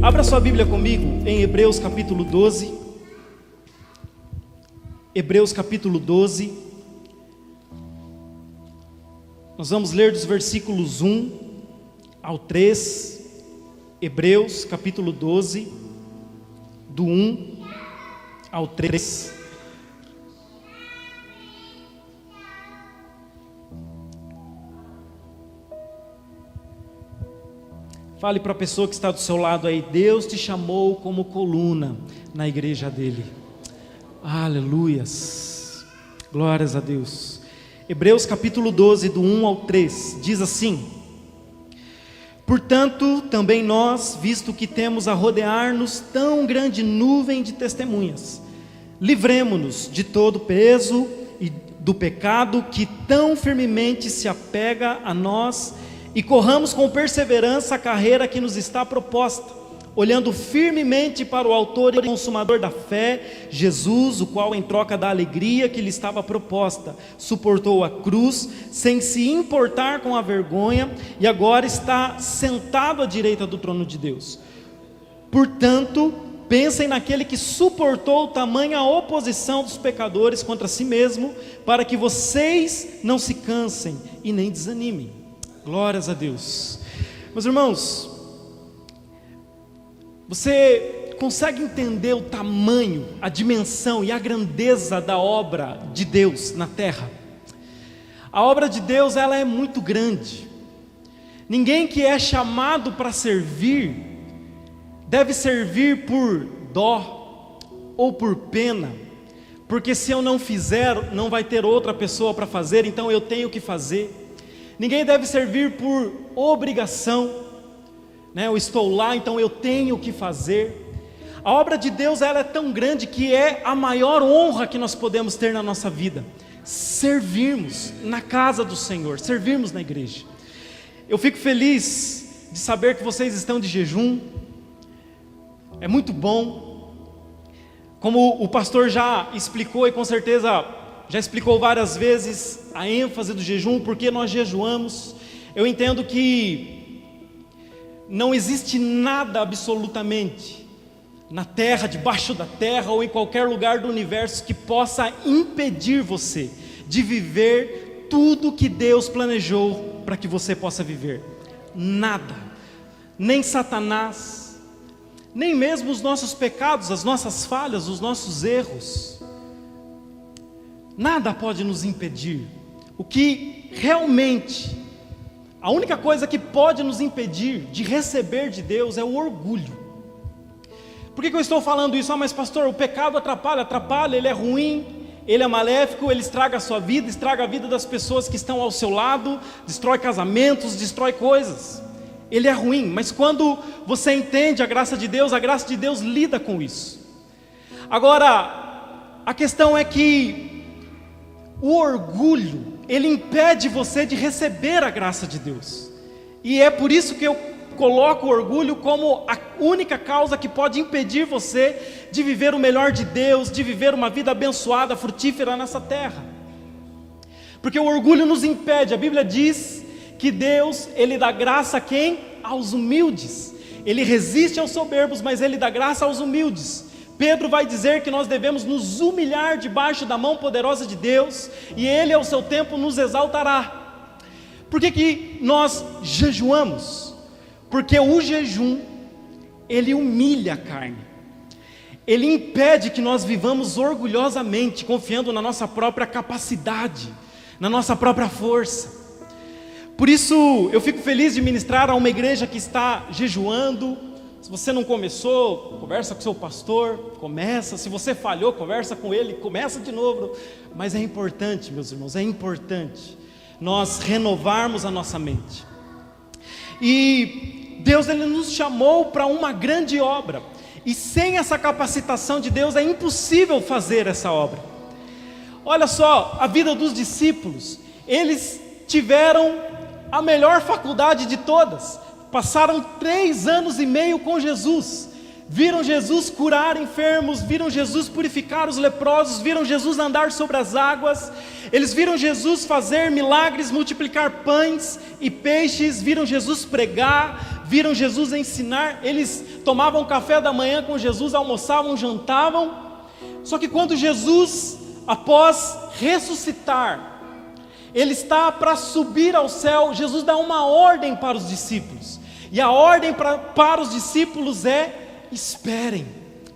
Abra sua Bíblia comigo em Hebreus capítulo 12. Hebreus capítulo 12. Nós vamos ler dos versículos 1 ao 3. Hebreus capítulo 12, do 1 ao 3. Fale para a pessoa que está do seu lado aí: Deus te chamou como coluna na igreja dele. Aleluias, glórias a Deus. Hebreus capítulo 12, do 1 ao 3, diz assim: Portanto, também nós, visto que temos a rodear-nos tão grande nuvem de testemunhas, livremo-nos de todo peso e do pecado que tão firmemente se apega a nós, e corramos com perseverança a carreira que nos está proposta, olhando firmemente para o autor e consumador da fé, Jesus, o qual, em troca da alegria que lhe estava proposta, suportou a cruz, sem se importar com a vergonha, e agora está sentado à direita do trono de Deus. Portanto, pensem naquele que suportou tamanha oposição dos pecadores contra si mesmo, para que vocês não se cansem e nem desanimem. Glórias a Deus. Meus irmãos, você consegue entender o tamanho, a dimensão e a grandeza da obra de Deus na terra? A obra de Deus, ela é muito grande. Ninguém que é chamado para servir deve servir por dó ou por pena, porque se eu não fizer, não vai ter outra pessoa para fazer, então eu tenho que fazer. Ninguém deve servir por obrigação, né? Eu estou lá, então eu tenho que fazer. A obra de Deus, ela é tão grande que é a maior honra que nós podemos ter na nossa vida: servirmos na casa do Senhor, servirmos na igreja. Eu fico feliz de saber que vocês estão de jejum. É muito bom. Como o pastor já explicou, e com certeza já explicou várias vezes, a ênfase do jejum, porque nós jejuamos. Eu entendo que não existe nada absolutamente na terra, debaixo da terra ou em qualquer lugar do universo que possa impedir você de viver tudo que Deus planejou para que você possa viver. Nada, nem Satanás, nem mesmo os nossos pecados, as nossas falhas, os nossos erros. Nada pode nos impedir. O que realmente, a única coisa que pode nos impedir de receber de Deus é o orgulho. Por que eu estou falando isso? Mas pastor, o pecado atrapalha, ele é ruim, ele é maléfico, ele estraga a sua vida, estraga a vida das pessoas que estão ao seu lado, destrói casamentos, destrói coisas. Ele é ruim, mas quando você entende a graça de Deus lida com isso. Agora, a questão é que o orgulho, ele impede você de receber a graça de Deus. E é por isso que eu coloco o orgulho como a única causa que pode impedir você de viver o melhor de Deus, de viver uma vida abençoada, frutífera nessa terra. Porque o orgulho nos impede. A Bíblia diz que Deus, ele dá graça a quem? Aos humildes. Ele resiste aos soberbos, mas ele dá graça aos humildes. Pedro vai dizer que nós devemos nos humilhar debaixo da mão poderosa de Deus, e Ele ao seu tempo nos exaltará. Por que nós jejuamos? Porque o jejum, ele humilha a carne. Ele impede que nós vivamos orgulhosamente, confiando na nossa própria capacidade, na nossa própria força. Por isso, eu fico feliz de ministrar a uma igreja que está jejuando. Se você não começou, conversa com seu pastor, começa. Se você falhou, conversa com ele, começa de novo. Mas é importante, meus irmãos, é importante nós renovarmos a nossa mente. E Deus, ele nos chamou para uma grande obra, e sem essa capacitação de Deus é impossível fazer essa obra. Olha só, a vida dos discípulos, eles tiveram a melhor faculdade de todas. Passaram 3 anos e meio com Jesus, viram Jesus curar enfermos, viram Jesus purificar os leprosos, viram Jesus andar sobre as águas, eles viram Jesus fazer milagres, multiplicar pães e peixes, viram Jesus pregar, viram Jesus ensinar, eles tomavam café da manhã com Jesus, almoçavam, jantavam. Só que quando Jesus, após ressuscitar, Ele está para subir ao céu, Jesus dá uma ordem para os discípulos. E a ordem para os discípulos é: esperem,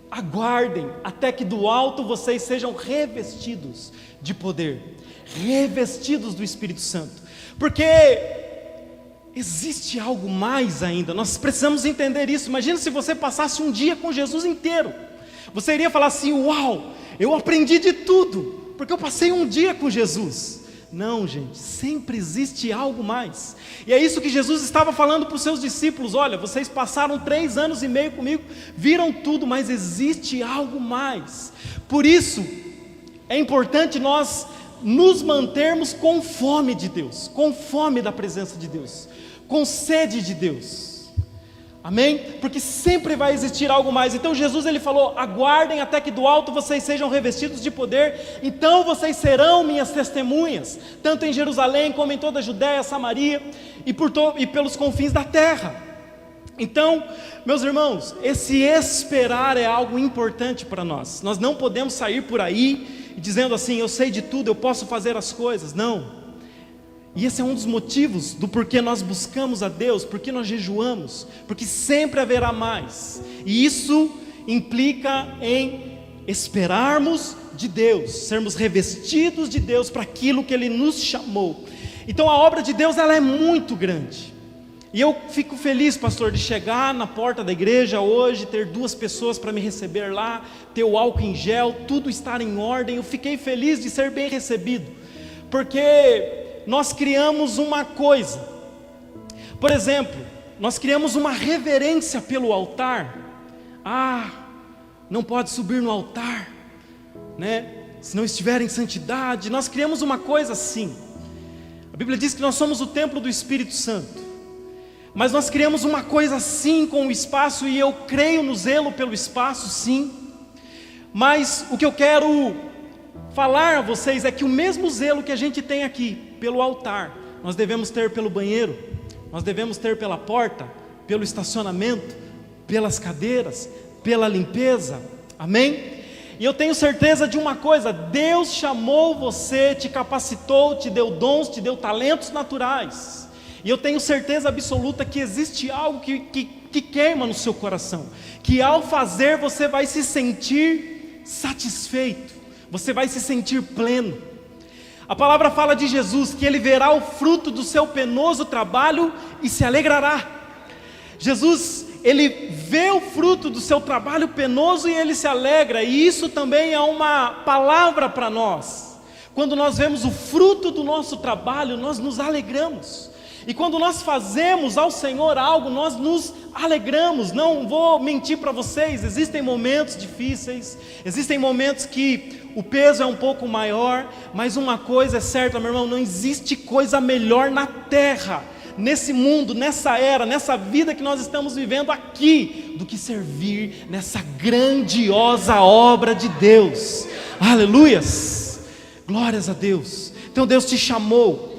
aguardem, até que do alto vocês sejam revestidos de poder, revestidos do Espírito Santo. Porque existe algo mais ainda, nós precisamos entender isso. Imagina se você passasse um dia com Jesus inteiro. Você iria falar assim: uau, eu aprendi de tudo, porque eu passei um dia com Jesus. Não, gente, sempre existe algo mais. E é isso que Jesus estava falando para os seus discípulos: olha, vocês passaram 3 anos e meio comigo, viram tudo, mas existe algo mais. Por isso, é importante nós nos mantermos com fome de Deus, com fome da presença de Deus, com sede de Deus. Amém? Porque sempre vai existir algo mais. Então Jesus, ele falou: aguardem até que do alto vocês sejam revestidos de poder, então vocês serão minhas testemunhas, tanto em Jerusalém como em toda a Judéia, Samaria e pelos confins da terra. Então, meus irmãos, esse esperar é algo importante para nós. Nós não podemos sair por aí dizendo assim: eu sei de tudo, eu posso fazer as coisas. Não. E esse é um dos motivos do porquê nós buscamos a Deus, porque nós jejuamos, porque sempre haverá mais. E isso implica em esperarmos de Deus, sermos revestidos de Deus para aquilo que Ele nos chamou. Então a obra de Deus, ela é muito grande. E eu fico feliz, pastor, de chegar na porta da igreja hoje, ter 2 pessoas para me receber lá, ter o álcool em gel, tudo estar em ordem. Eu fiquei feliz de ser bem recebido, porque nós criamos uma coisa. Por exemplo, nós criamos uma reverência pelo altar. Não pode subir no altar, né? Se não estiver em santidade. Nós criamos uma coisa assim. A Bíblia diz que nós somos o templo do Espírito Santo. Mas nós criamos uma coisa assim com o espaço, e eu creio no zelo pelo espaço, sim. Mas o que eu quero falar a vocês é que o mesmo zelo que a gente tem aqui pelo altar, nós devemos ter pelo banheiro, nós devemos ter pela porta, pelo estacionamento, pelas cadeiras, pela limpeza. Amém? E eu tenho certeza de uma coisa: Deus chamou você, te capacitou, te deu dons, te deu talentos naturais. E eu tenho certeza absoluta que existe algo que queima no seu coração, que ao fazer você vai se sentir satisfeito, você vai se sentir pleno. A palavra fala de Jesus, que Ele verá o fruto do seu penoso trabalho e se alegrará. Jesus, Ele vê o fruto do seu trabalho penoso e Ele se alegra. E isso também é uma palavra para nós. Quando nós vemos o fruto do nosso trabalho, nós nos alegramos. E quando nós fazemos ao Senhor algo, nós nos alegramos. Não vou mentir para vocês, existem momentos difíceis, existem momentos que o peso é um pouco maior, mas uma coisa é certa, meu irmão: não existe coisa melhor na terra, nesse mundo, nessa era, nessa vida que nós estamos vivendo aqui, do que servir nessa grandiosa obra de Deus. Aleluias, glórias a Deus. Então Deus te chamou.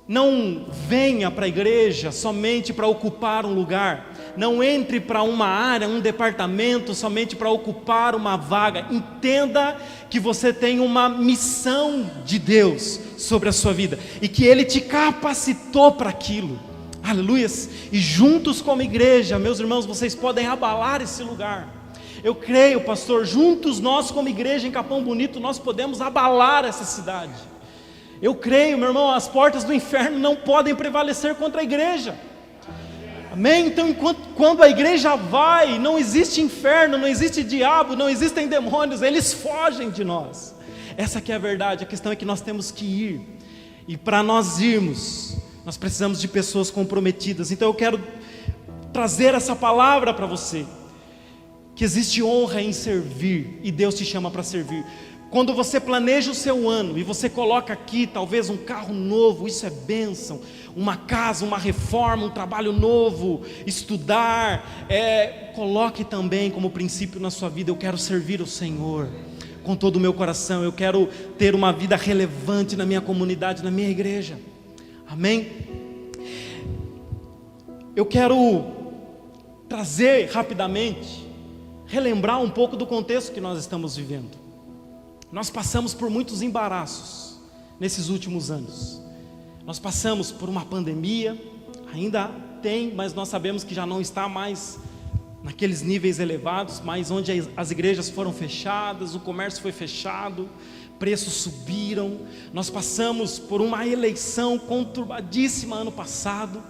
Não venha para a igreja somente para ocupar um lugar. Não entre para uma área, um departamento somente para ocupar uma vaga. Entenda que você tem uma missão de Deus sobre a sua vida e que Ele te capacitou para aquilo. Aleluias. E juntos como igreja, meus irmãos, vocês podem abalar esse lugar. Eu creio, pastor, juntos nós como igreja em Capão Bonito, nós podemos abalar essa cidade. Eu creio, meu irmão, as portas do inferno não podem prevalecer contra a igreja. Amém? Então, quando a igreja vai, não existe inferno, não existe diabo, não existem demônios, eles fogem de nós. Essa que é a verdade. A questão é que nós temos que ir. E para nós irmos, nós precisamos de pessoas comprometidas. Então eu quero trazer essa palavra para você, que existe honra em servir, e Deus te chama para servir. Quando você planeja o seu ano e você coloca aqui talvez um carro novo, isso é bênção. Uma casa, uma reforma, um trabalho novo, estudar, coloque também como princípio na sua vida: eu quero servir o Senhor com todo o meu coração, eu quero ter uma vida relevante na minha comunidade, na minha igreja. Amém? eu quero trazer rapidamente, relembrar um pouco do contexto que nós estamos vivendo. Nós passamos por muitos embaraços nesses últimos anos. Nós passamos por uma pandemia, ainda tem, mas nós sabemos que já não está mais naqueles níveis elevados, mas onde as igrejas foram fechadas, o comércio foi fechado, preços subiram. Nós passamos por uma eleição conturbadíssima ano passado.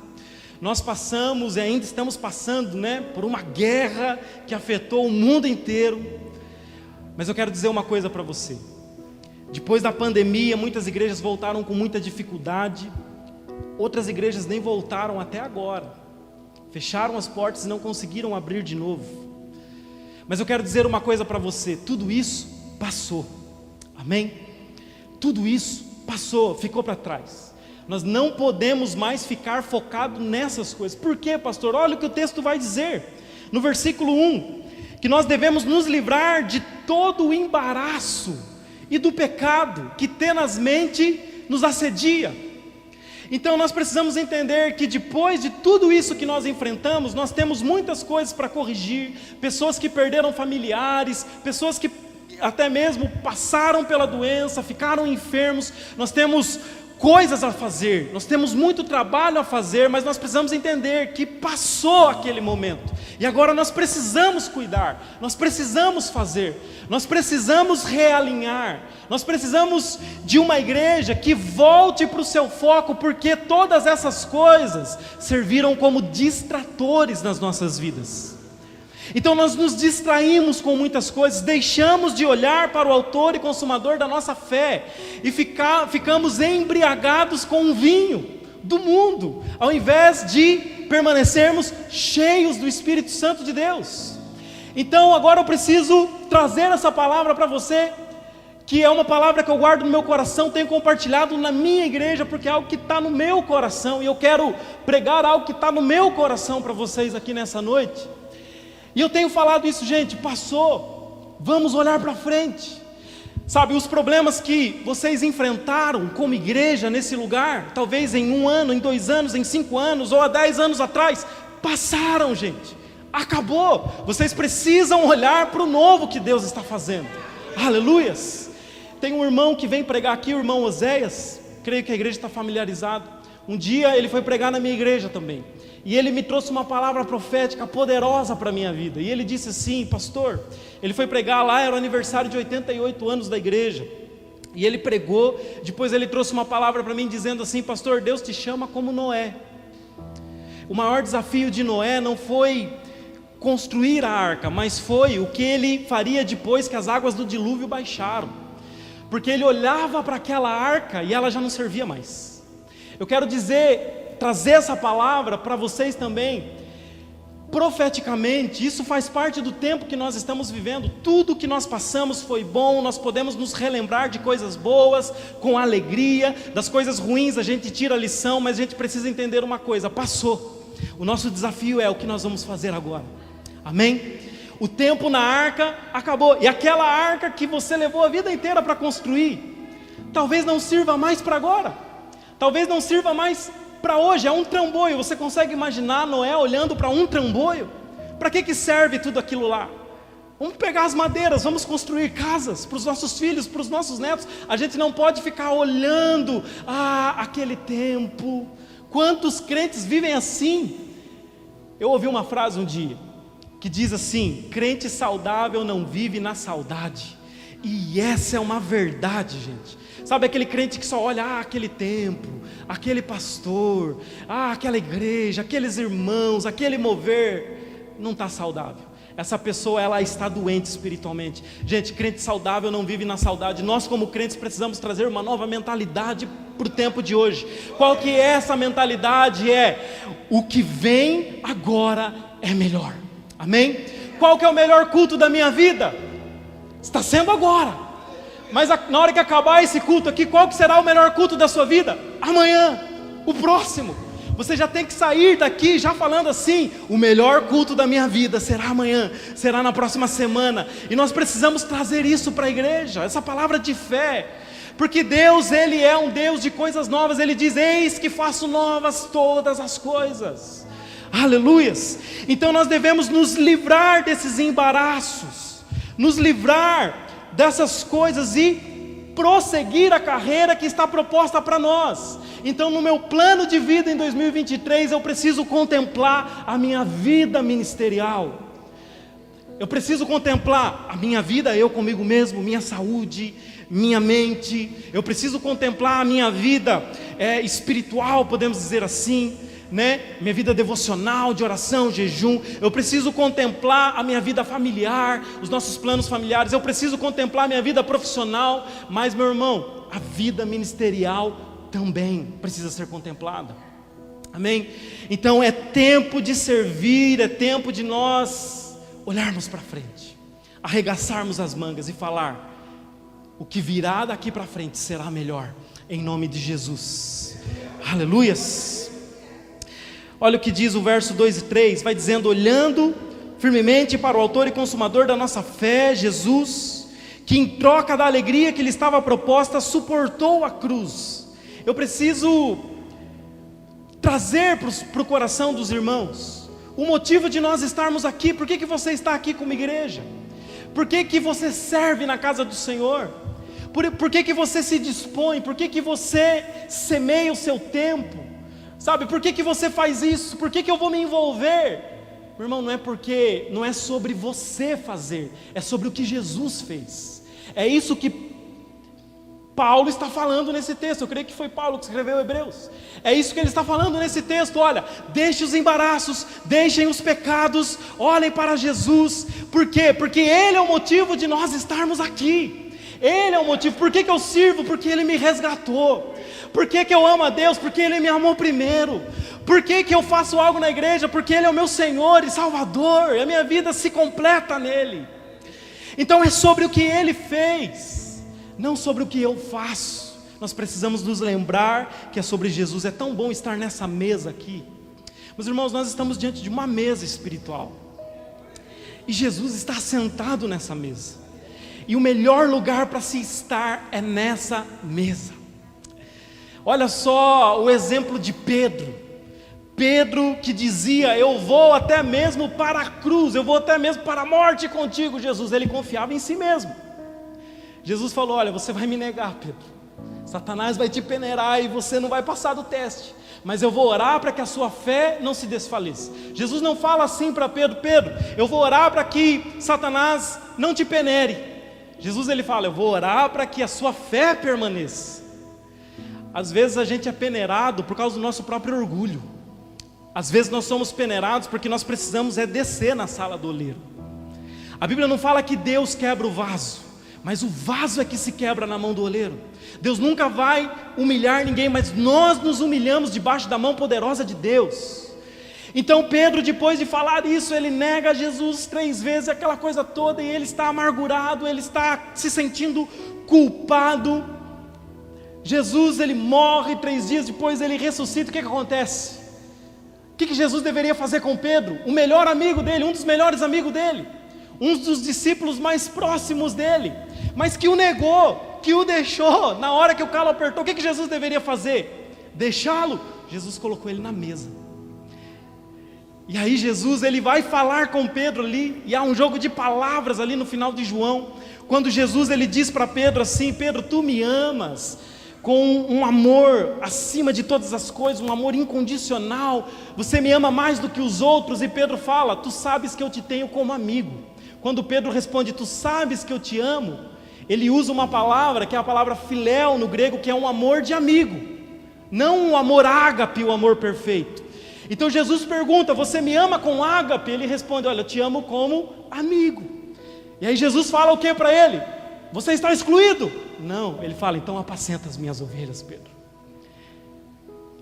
Nós passamos e ainda estamos passando, por uma guerra que afetou o mundo inteiro. Mas eu quero dizer uma coisa para você. Depois da pandemia, muitas igrejas voltaram com muita dificuldade. Outras igrejas nem voltaram até agora. Fecharam as portas e não conseguiram abrir de novo. Mas eu quero dizer uma coisa para você. Tudo isso passou. Amém? Tudo isso passou, ficou para trás. Nós não podemos mais ficar focados nessas coisas. Por quê, pastor? Olha o que o texto vai dizer. No versículo 1. Que nós devemos nos livrar de todo o embaraço e do pecado que tenazmente nos assedia. Então nós precisamos entender que depois de tudo isso que nós enfrentamos, nós temos muitas coisas para corrigir, pessoas que perderam familiares, pessoas que até mesmo passaram pela doença, ficaram enfermos. Nós temos coisas a fazer, nós temos muito trabalho a fazer, mas nós precisamos entender que passou aquele momento, e agora nós precisamos cuidar, nós precisamos fazer, nós precisamos realinhar, nós precisamos de uma igreja que volte para o seu foco, porque todas essas coisas serviram como distratores nas nossas vidas. Então nós nos distraímos com muitas coisas, deixamos de olhar para o autor e consumador da nossa fé, e ficamos embriagados com o vinho do mundo, ao invés de permanecermos cheios do Espírito Santo de Deus. Então agora eu preciso trazer essa palavra para você, que é uma palavra que eu guardo no meu coração, tenho compartilhado na minha igreja, porque é algo que está no meu coração, e eu quero pregar algo que está no meu coração para vocês aqui nessa noite. E eu tenho falado isso, gente, passou, vamos olhar para frente. Sabe, os problemas que vocês enfrentaram como igreja nesse lugar, talvez em 1 ano, em 2 anos, em 5 anos, ou há 10 anos atrás, passaram, gente, acabou. Vocês precisam olhar para o novo que Deus está fazendo. Aleluias. Tem um irmão que vem pregar aqui, o irmão Oséias, creio que a igreja está familiarizado. Um dia ele foi pregar na minha igreja também, e ele me trouxe uma palavra profética poderosa para a minha vida. E ele disse assim, pastor, ele foi pregar lá, era o aniversário de 88 anos da igreja, e ele pregou, depois ele trouxe uma palavra para mim dizendo assim, pastor, Deus te chama como Noé. O maior desafio de Noé não foi construir a arca, mas foi o que ele faria depois que as águas do dilúvio baixaram, porque ele olhava para aquela arca e ela já não servia mais. Eu quero trazer essa palavra para vocês também, profeticamente. Isso faz parte do tempo que nós estamos vivendo. Tudo que nós passamos foi bom, nós podemos nos relembrar de coisas boas, com alegria. Das coisas ruins a gente tira a lição, mas a gente precisa entender uma coisa, passou. O nosso desafio é o que nós vamos fazer agora, amém? O tempo na arca acabou, e aquela arca que você levou a vida inteira para construir, talvez não sirva mais para agora, talvez não sirva mais para hoje. É um trambolho. Você consegue imaginar Noé olhando para um trambolho? Para que serve tudo aquilo lá? Vamos pegar as madeiras, vamos construir casas para os nossos filhos, para os nossos netos. A gente não pode ficar olhando aquele tempo. Quantos crentes vivem assim? Eu ouvi uma frase um dia que diz assim: crente saudável não vive na saudade. E essa é uma verdade, gente. Sabe aquele crente que só olha, aquele templo, aquele pastor, aquela igreja, aqueles irmãos, aquele mover, não está saudável. Essa pessoa, ela está doente espiritualmente. Gente, crente saudável não vive na saudade. Nós como crentes precisamos trazer uma nova mentalidade para o tempo de hoje. Qual que é essa mentalidade? É, o que vem agora é melhor. Amém? Qual que é o melhor culto da minha vida? Está sendo agora. Mas na hora que acabar esse culto aqui, qual que será o melhor culto da sua vida? Amanhã, o próximo. Você já tem que sair daqui já falando assim: o melhor culto da minha vida será amanhã, será na próxima semana. E nós precisamos trazer isso para a igreja, essa palavra de fé. Porque Deus, Ele é um Deus de coisas novas. Ele diz: eis que faço novas todas as coisas. Aleluias! Então nós devemos nos livrar desses embaraços, nos livrar dessas coisas e prosseguir a carreira que está proposta para nós. Então no meu plano de vida em 2023 eu preciso contemplar a minha vida ministerial. Eu preciso contemplar a minha vida, eu comigo mesmo, minha saúde, minha mente. Eu preciso contemplar a minha vida espiritual, podemos dizer assim, né? Minha vida devocional, de oração, jejum. Eu preciso contemplar a minha vida familiar, os nossos planos familiares. Eu preciso contemplar a minha vida profissional. Mas, meu irmão, a vida ministerial também precisa ser contemplada. Amém? Então é tempo de servir, é tempo de nós olharmos para frente, arregaçarmos as mangas e falar: o que virá daqui para frente será melhor, em nome de Jesus. Aleluias. Olha o que diz o verso 2 e 3, vai dizendo: olhando firmemente para o autor e consumador da nossa fé, Jesus, que em troca da alegria que lhe estava proposta, suportou a cruz. Eu preciso trazer para o coração dos irmãos o motivo de nós estarmos aqui. Por que você está aqui como igreja? Por que você serve na casa do Senhor? Por que você se dispõe? Por que você semeia o seu tempo? Sabe, por que você faz isso? Por que eu vou me envolver? Meu irmão, não é sobre você fazer, é sobre o que Jesus fez. É isso que Paulo está falando nesse texto. Eu creio que foi Paulo que escreveu Hebreus. É isso que ele está falando nesse texto. Olha, deixem os embaraços, deixem os pecados, olhem para Jesus. Por quê? Porque Ele é o motivo de nós estarmos aqui. Ele é o motivo. Por que eu sirvo? Porque Ele me resgatou. Por que eu amo a Deus? Porque Ele me amou primeiro. Por que eu faço algo na igreja? Porque Ele é o meu Senhor e Salvador, e a minha vida se completa nele. Então é sobre o que Ele fez, não sobre o que eu faço. Nós precisamos nos lembrar que é sobre Jesus. É tão bom estar nessa mesa aqui. Meus irmãos, nós estamos diante de uma mesa espiritual, e Jesus está sentado nessa mesa, e o melhor lugar para se estar é nessa mesa. Olha só o exemplo de Pedro. Pedro que dizia: eu vou até mesmo para a cruz, eu vou até mesmo para a morte contigo, Jesus. Ele confiava em si mesmo. Jesus falou: olha, você vai me negar, Pedro, Satanás vai te peneirar e você não vai passar do teste, mas eu vou orar para que a sua fé não se desfaleça. Jesus não fala assim para Pedro: Pedro, eu vou orar para que Satanás não te peneire. Jesus ele fala: eu vou orar para que a sua fé permaneça. Às vezes a gente é peneirado por causa do nosso próprio orgulho. Às vezes nós somos peneirados porque nós precisamos descer na sala do oleiro. A Bíblia não fala que Deus quebra o vaso, mas o vaso é que se quebra na mão do oleiro. Deus nunca vai humilhar ninguém, mas nós nos humilhamos debaixo da mão poderosa de Deus. Então Pedro, depois de falar isso, ele nega Jesus 3 vezes, aquela coisa toda, e ele está amargurado, ele está se sentindo culpado. Jesus ele morre, 3 dias depois ele ressuscita. O que acontece? O que Jesus deveria fazer com Pedro? O melhor amigo dele, um dos melhores amigos dele, um dos discípulos mais próximos dele, mas que o negou, que o deixou na hora que o calo apertou. O que Jesus deveria fazer? Deixá-lo? Jesus colocou ele na mesa. E aí Jesus ele vai falar com Pedro ali, e há um jogo de palavras ali no final de João, quando Jesus ele diz para Pedro assim: Pedro, tu me amas com um amor acima de todas as coisas, um amor incondicional, você me ama mais do que os outros. E Pedro fala: tu sabes que eu te tenho como amigo. Quando Pedro responde: tu sabes que eu te amo, ele usa uma palavra que é a palavra filéu no grego, que é um amor de amigo, não o amor ágape, o amor perfeito. Então Jesus pergunta: você me ama com ágape? Ele responde: olha, eu te amo como amigo. E aí Jesus fala o que para ele? Você está excluído? Não, ele fala: então apacenta as minhas ovelhas, Pedro.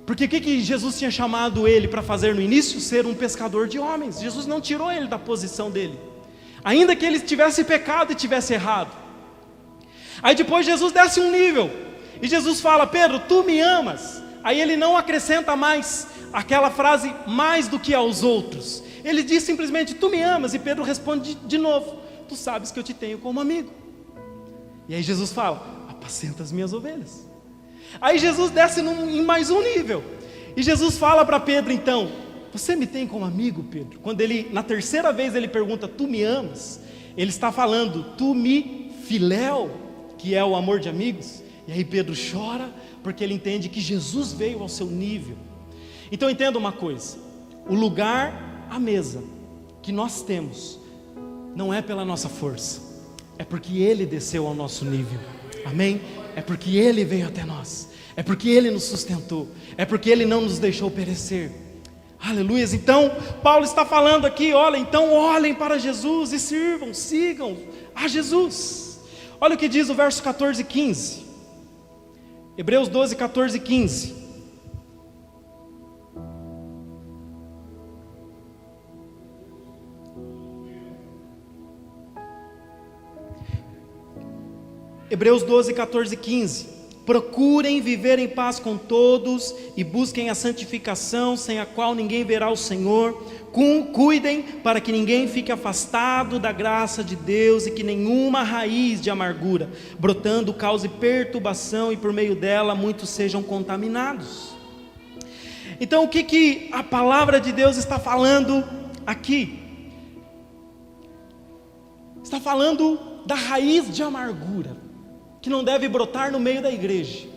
Porque o que Jesus tinha chamado ele para fazer no início? Ser um pescador de homens. Jesus não tirou ele da posição dele, ainda que ele tivesse pecado e tivesse errado. Aí depois Jesus desce um nível, e Jesus fala: Pedro, tu me amas. Aí ele não acrescenta mais aquela frase, mais do que aos outros. Ele diz simplesmente: tu me amas. E Pedro responde de novo: tu sabes que eu te tenho como amigo. E aí Jesus fala: apacenta as minhas ovelhas. Aí Jesus desce em mais um nível, e Jesus fala para Pedro então: você me tem como amigo, Pedro? Quando ele, na terceira vez ele pergunta, tu me amas? Ele está falando, tu me filéu, que é o amor de amigos. E aí Pedro chora, porque ele entende que Jesus veio ao seu nível. Então entenda uma coisa, o lugar à mesa que nós temos, não é pela nossa força, é porque Ele desceu ao nosso nível, amém? É porque Ele veio até nós, é porque Ele nos sustentou, é porque Ele não nos deixou perecer, aleluia. Então Paulo está falando aqui, olha, então olhem para Jesus e sirvam, sigam a Jesus. Olha o que diz o verso 14 e 15, Hebreus 12, 14 e 15. Hebreus 12, 14 e 15. Procurem viver em paz com todos e busquem a santificação, sem a qual ninguém verá o Senhor. Cuidem para que ninguém fique afastado da graça de Deus e que nenhuma raiz de amargura brotando cause perturbação e por meio dela muitos sejam contaminados. Então o que a palavra de Deus está falando aqui? Está falando da raiz de amargura que não deve brotar no meio da igreja.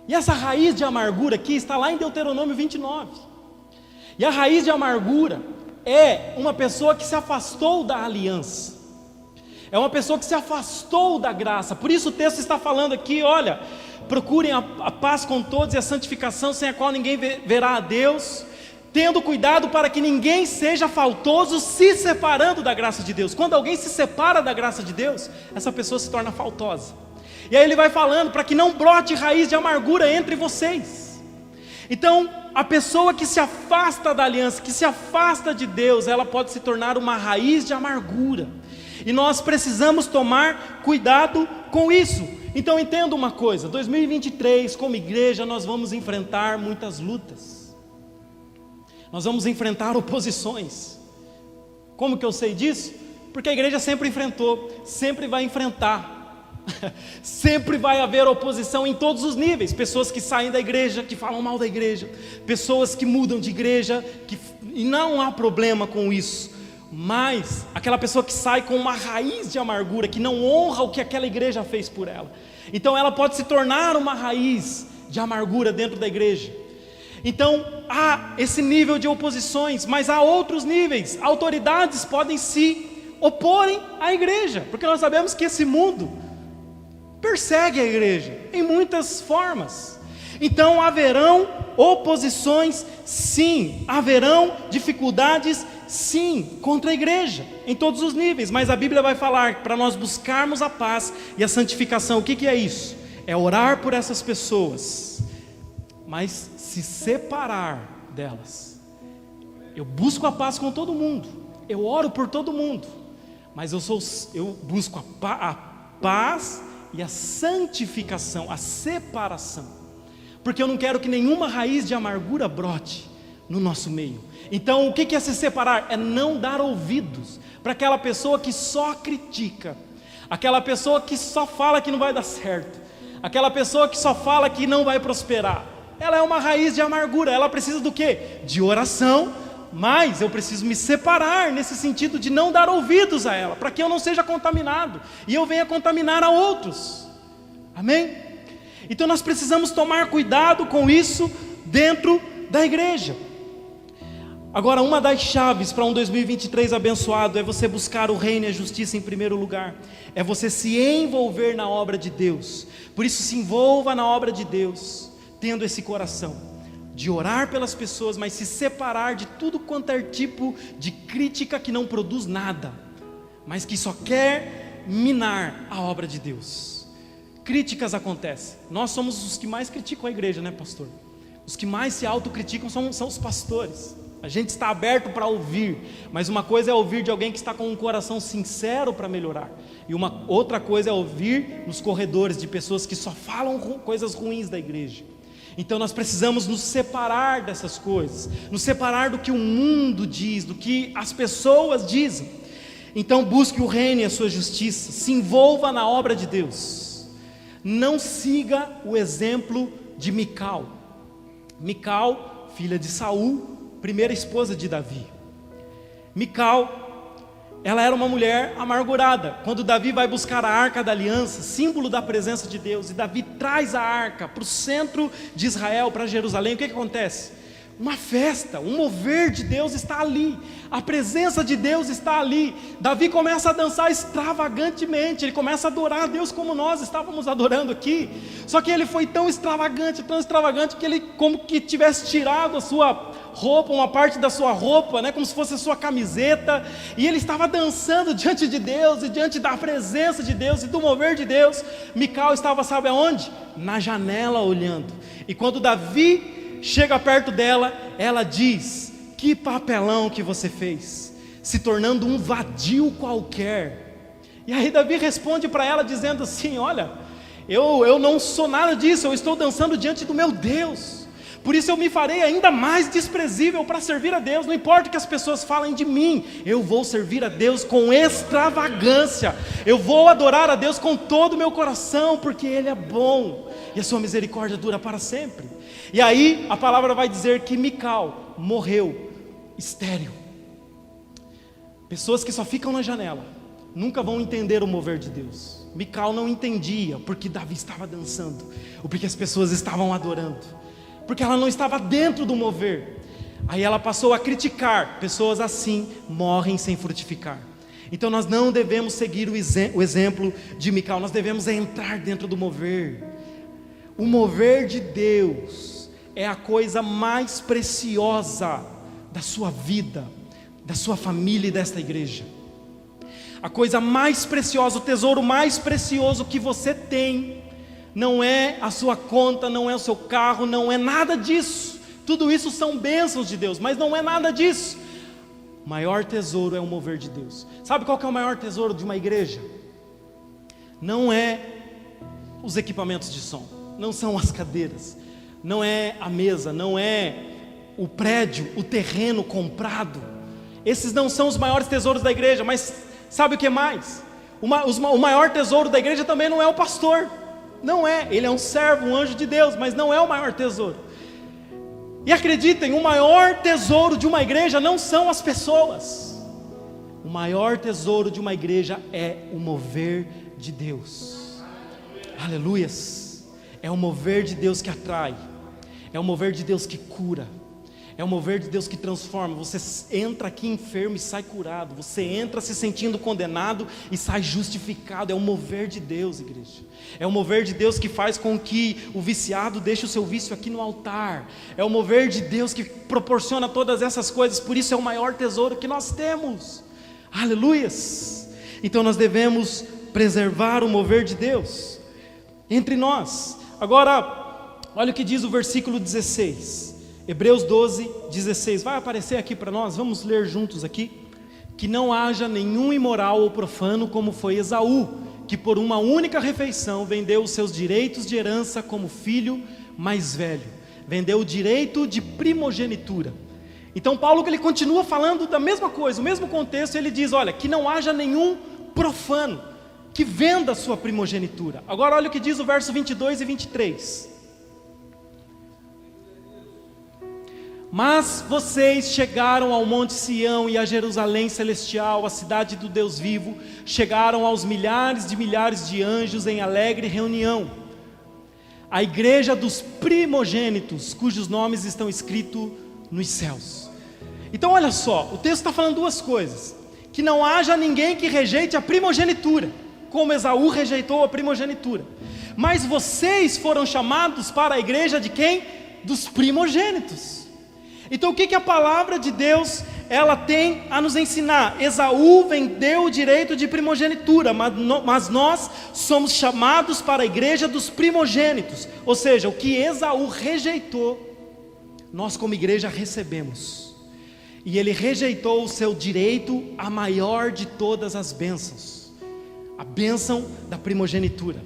E essa raiz de amargura aqui está lá em Deuteronômio 29. E a raiz de amargura é uma pessoa que se afastou da aliança, é uma pessoa que se afastou da graça. Por isso o texto está falando aqui, olha, procurem a paz com todos e a santificação, sem a qual ninguém verá a Deus, tendo cuidado para que ninguém seja faltoso, se separando da graça de Deus. Quando alguém se separa da graça de Deus, essa pessoa se torna faltosa. E aí ele vai falando para que não brote raiz de amargura entre vocês. Então a pessoa que se afasta da aliança, que se afasta de Deus, ela pode se tornar uma raiz de amargura, e nós precisamos tomar cuidado com isso. Então entenda uma coisa, 2023 como igreja nós vamos enfrentar muitas lutas, nós vamos enfrentar oposições. Como que eu sei disso? Porque a igreja sempre enfrentou, sempre vai enfrentar. Sempre vai haver oposição em todos os níveis, pessoas que saem da igreja, que falam mal da igreja, pessoas que mudam de igreja, e não há problema com isso, mas aquela pessoa que sai com uma raiz de amargura, que não honra o que aquela igreja fez por ela, então ela pode se tornar uma raiz de amargura dentro da igreja. Então há esse nível de oposições, mas há outros níveis. Autoridades podem se oporem à igreja, porque nós sabemos que esse mundo persegue a igreja em muitas formas. Então haverão oposições, sim, haverão dificuldades, sim, contra a igreja, em todos os níveis. Mas a Bíblia vai falar para nós buscarmos a paz e a santificação. O que é isso? É orar por essas pessoas, mas se separar delas. Eu busco a paz com todo mundo, eu oro por todo mundo, mas eu busco a paz e a santificação, a separação, porque eu não quero que nenhuma raiz de amargura brote no nosso meio. Então o que é se separar? É não dar ouvidos para aquela pessoa que só critica, aquela pessoa que só fala que não vai dar certo, aquela pessoa que só fala que não vai prosperar. Ela é uma raiz de amargura, ela precisa do quê? De oração, mas eu preciso me separar nesse sentido de não dar ouvidos a ela, para que eu não seja contaminado e eu venha contaminar a outros, amém? Então nós precisamos tomar cuidado com isso dentro da igreja. Agora, uma das chaves para um 2023 abençoado é você buscar o reino e a justiça em primeiro lugar, é você se envolver na obra de Deus. Por isso se envolva na obra de Deus, tendo esse coração de orar pelas pessoas, mas se separar de tudo quanto é tipo de crítica que não produz nada, mas que só quer minar a obra de Deus. Críticas acontecem, nós somos os que mais criticam a igreja, né, pastor? Os que mais se autocriticam são os pastores. A gente está aberto para ouvir, mas uma coisa é ouvir de alguém que está com um coração sincero para melhorar, e uma outra coisa é ouvir nos corredores de pessoas que só falam coisas ruins da igreja. Então nós precisamos nos separar dessas coisas, nos separar do que o mundo diz, do que as pessoas dizem. Então busque o reino e a sua justiça, se envolva na obra de Deus. Não siga o exemplo de Mical. Mical, filha de Saul, primeira esposa de Davi. Mical, ela era uma mulher amargurada. Quando Davi vai buscar a arca da aliança, símbolo da presença de Deus, e Davi traz a arca para o centro de Israel, para Jerusalém, o que acontece? Uma festa, um mover de Deus está ali, a presença de Deus está ali. Davi começa a dançar extravagantemente, ele começa a adorar a Deus como nós estávamos adorando aqui. Só que ele foi tão extravagante que ele como que tivesse tirado a sua roupa, uma parte da sua roupa, né, como se fosse a sua camiseta, e ele estava dançando diante de Deus, e diante da presença de Deus, e do mover de Deus. Mical estava, sabe aonde? Na janela olhando, e quando Davi chega perto dela, ela diz: que papelão que você fez, se tornando um vadio qualquer. E aí Davi responde para ela dizendo assim: olha, eu não sou nada disso, eu estou dançando diante do meu Deus, por isso eu me farei ainda mais desprezível para servir a Deus. Não importa o que as pessoas falem de mim, eu vou servir a Deus com extravagância, eu vou adorar a Deus com todo o meu coração, porque Ele é bom, e a sua misericórdia dura para sempre. E aí a palavra vai dizer que Mical morreu estéril. Pessoas que só ficam na janela nunca vão entender o mover de Deus. Mical não entendia porque Davi estava dançando, ou porque as pessoas estavam adorando, porque ela não estava dentro do mover. Aí ela passou a criticar. Pessoas assim morrem sem frutificar. Então nós não devemos seguir o exemplo de Mical, nós devemos entrar dentro do mover. O mover de Deus é a coisa mais preciosa da sua vida, da sua família e desta igreja. A coisa mais preciosa, o tesouro mais precioso que você tem, não é a sua conta, não é o seu carro, não é nada disso. Tudo isso são bênçãos de Deus, mas não é nada disso. O maior tesouro é o mover de Deus. Sabe qual que é o maior tesouro de uma igreja? Não é os equipamentos de som, não são as cadeiras, não é a mesa, não é o prédio, o terreno comprado. Esses não são os maiores tesouros da igreja. Mas sabe o que mais? O maior tesouro da igreja também não é o pastor. Não é, ele é um servo, um anjo de Deus, mas não é o maior tesouro. E acreditem, o maior tesouro de uma igreja não são as pessoas. O maior tesouro de uma igreja é o mover de Deus. Aleluias. É o mover de Deus que atrai, é o mover de Deus que cura, é o mover de Deus que transforma. Você entra aqui enfermo e sai curado, você entra se sentindo condenado e sai justificado. É o mover de Deus, igreja. É o mover de Deus que faz com que o viciado deixe o seu vício aqui no altar. É o mover de Deus que proporciona todas essas coisas. Por isso é o maior tesouro que nós temos. Aleluias. Então nós devemos preservar o mover de Deus entre nós. Agora, olha o que diz o versículo 16, Hebreus 12, 16, vai aparecer aqui para nós, vamos ler juntos aqui. Que não haja nenhum imoral ou profano como foi Esaú, que por uma única refeição vendeu os seus direitos de herança como filho mais velho, vendeu o direito de primogenitura. Então Paulo, ele continua falando da mesma coisa, o mesmo contexto. Ele diz, olha, que não haja nenhum profano que venda a sua primogenitura. Agora olha o que diz o verso 22 e 23. Mas vocês chegaram ao monte Sião e a Jerusalém celestial, a cidade do Deus vivo, chegaram aos milhares de anjos em alegre reunião, a igreja dos primogênitos, cujos nomes estão escritos nos céus. Então olha só, o texto está falando duas coisas: que não haja ninguém que rejeite a primogenitura, como Esaú rejeitou a primogenitura. Mas vocês foram chamados para a igreja de quem? Dos primogênitos. Então o que a palavra de Deus ela tem a nos ensinar? Esaú vendeu o direito de primogenitura, mas nós somos chamados para a igreja dos primogênitos. Ou seja, o que Esaú rejeitou, nós como igreja recebemos. E ele rejeitou o seu direito à maior de todas as bênçãos, a bênção da primogenitura.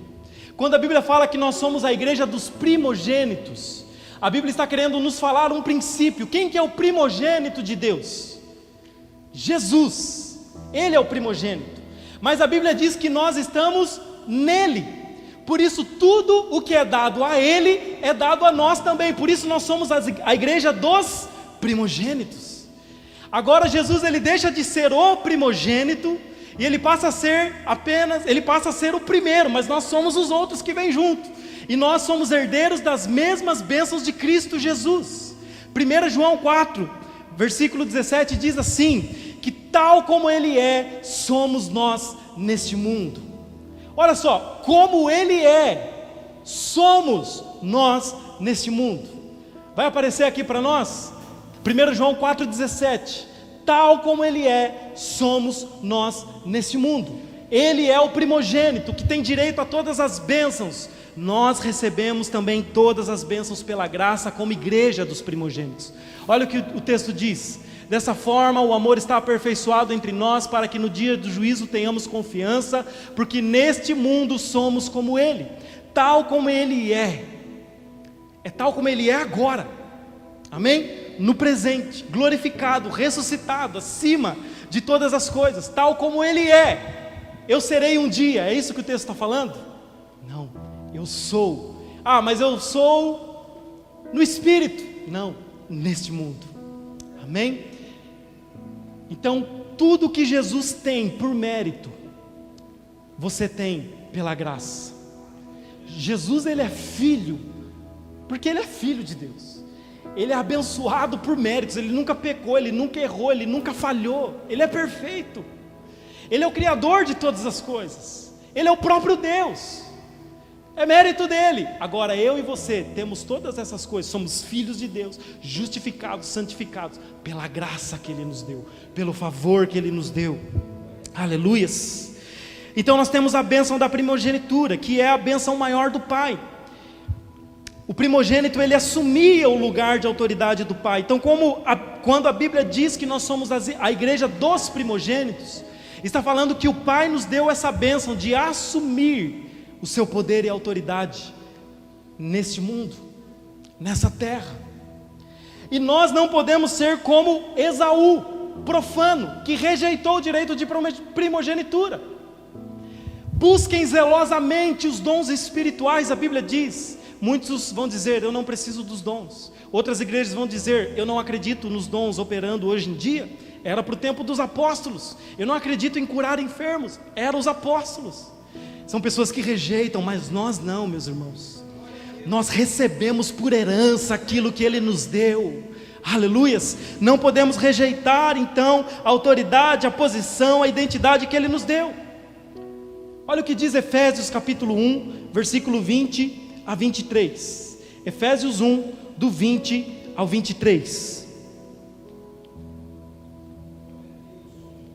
Quando a Bíblia fala que nós somos a igreja dos primogênitos, a Bíblia está querendo nos falar um princípio. Quem que é o primogênito de Deus? Jesus, Ele é o primogênito. Mas a Bíblia diz que nós estamos nele. Por isso tudo o que é dado a Ele é dado a nós também. Por isso nós somos a igreja dos primogênitos. Agora Jesus ele deixa de ser o primogênito e ele passa a ser o primeiro, mas nós somos os outros que vêm junto. E nós somos herdeiros das mesmas bênçãos de Cristo Jesus. 1 João 4, versículo 17 diz assim, que tal como Ele é, somos nós neste mundo. Olha só, como Ele é, somos nós neste mundo. Vai aparecer aqui para nós, 1 João 4,17, tal como Ele é, somos nós neste mundo. Ele é o primogênito, que tem direito a todas as bênçãos. Nós recebemos também todas as bênçãos pela graça, como igreja dos primogênitos. Olha o que o texto diz: dessa forma o amor está aperfeiçoado entre nós, para que no dia do juízo tenhamos confiança, porque neste mundo somos como Ele, tal como Ele é tal como Ele é agora, amém? No presente, glorificado, ressuscitado, acima de todas as coisas, tal como Ele é. Eu serei um dia, é isso que o texto está falando? Não, eu sou. Mas eu sou no Espírito. Não, neste mundo, amém? Então, tudo que Jesus tem por mérito, você tem pela graça. Jesus, Ele é filho, porque Ele é filho de Deus. Ele é abençoado por méritos, Ele nunca pecou, Ele nunca errou, Ele nunca falhou, Ele é perfeito. Ele é o Criador de todas as coisas, Ele é o próprio Deus, é mérito dEle. Agora eu e você temos todas essas coisas, somos filhos de Deus, justificados, santificados, pela graça que Ele nos deu, pelo favor que Ele nos deu, aleluias. Então nós temos a bênção da primogenitura, que é a bênção maior do Pai. O primogênito, ele assumia o lugar de autoridade do Pai. Então quando a Bíblia diz que nós somos a igreja dos primogênitos, está falando que o Pai nos deu essa bênção de assumir o seu poder e autoridade neste mundo, nessa terra. E nós não podemos ser como Esaú, profano, que rejeitou o direito de primogenitura. Busquem zelosamente os dons espirituais, a Bíblia diz. Muitos vão dizer, eu não preciso dos dons. Outras igrejas vão dizer, eu não acredito nos dons operando hoje em dia. Era para o tempo dos apóstolos. Eu não acredito em curar enfermos. Eram os apóstolos. São pessoas que rejeitam, mas nós não, meus irmãos. Nós recebemos por herança aquilo que Ele nos deu. Aleluias. Não podemos rejeitar então a autoridade, a posição, a identidade que Ele nos deu. Olha o que diz Efésios capítulo 1, versículo 20 a 23. Efésios 1, do 20 ao 23.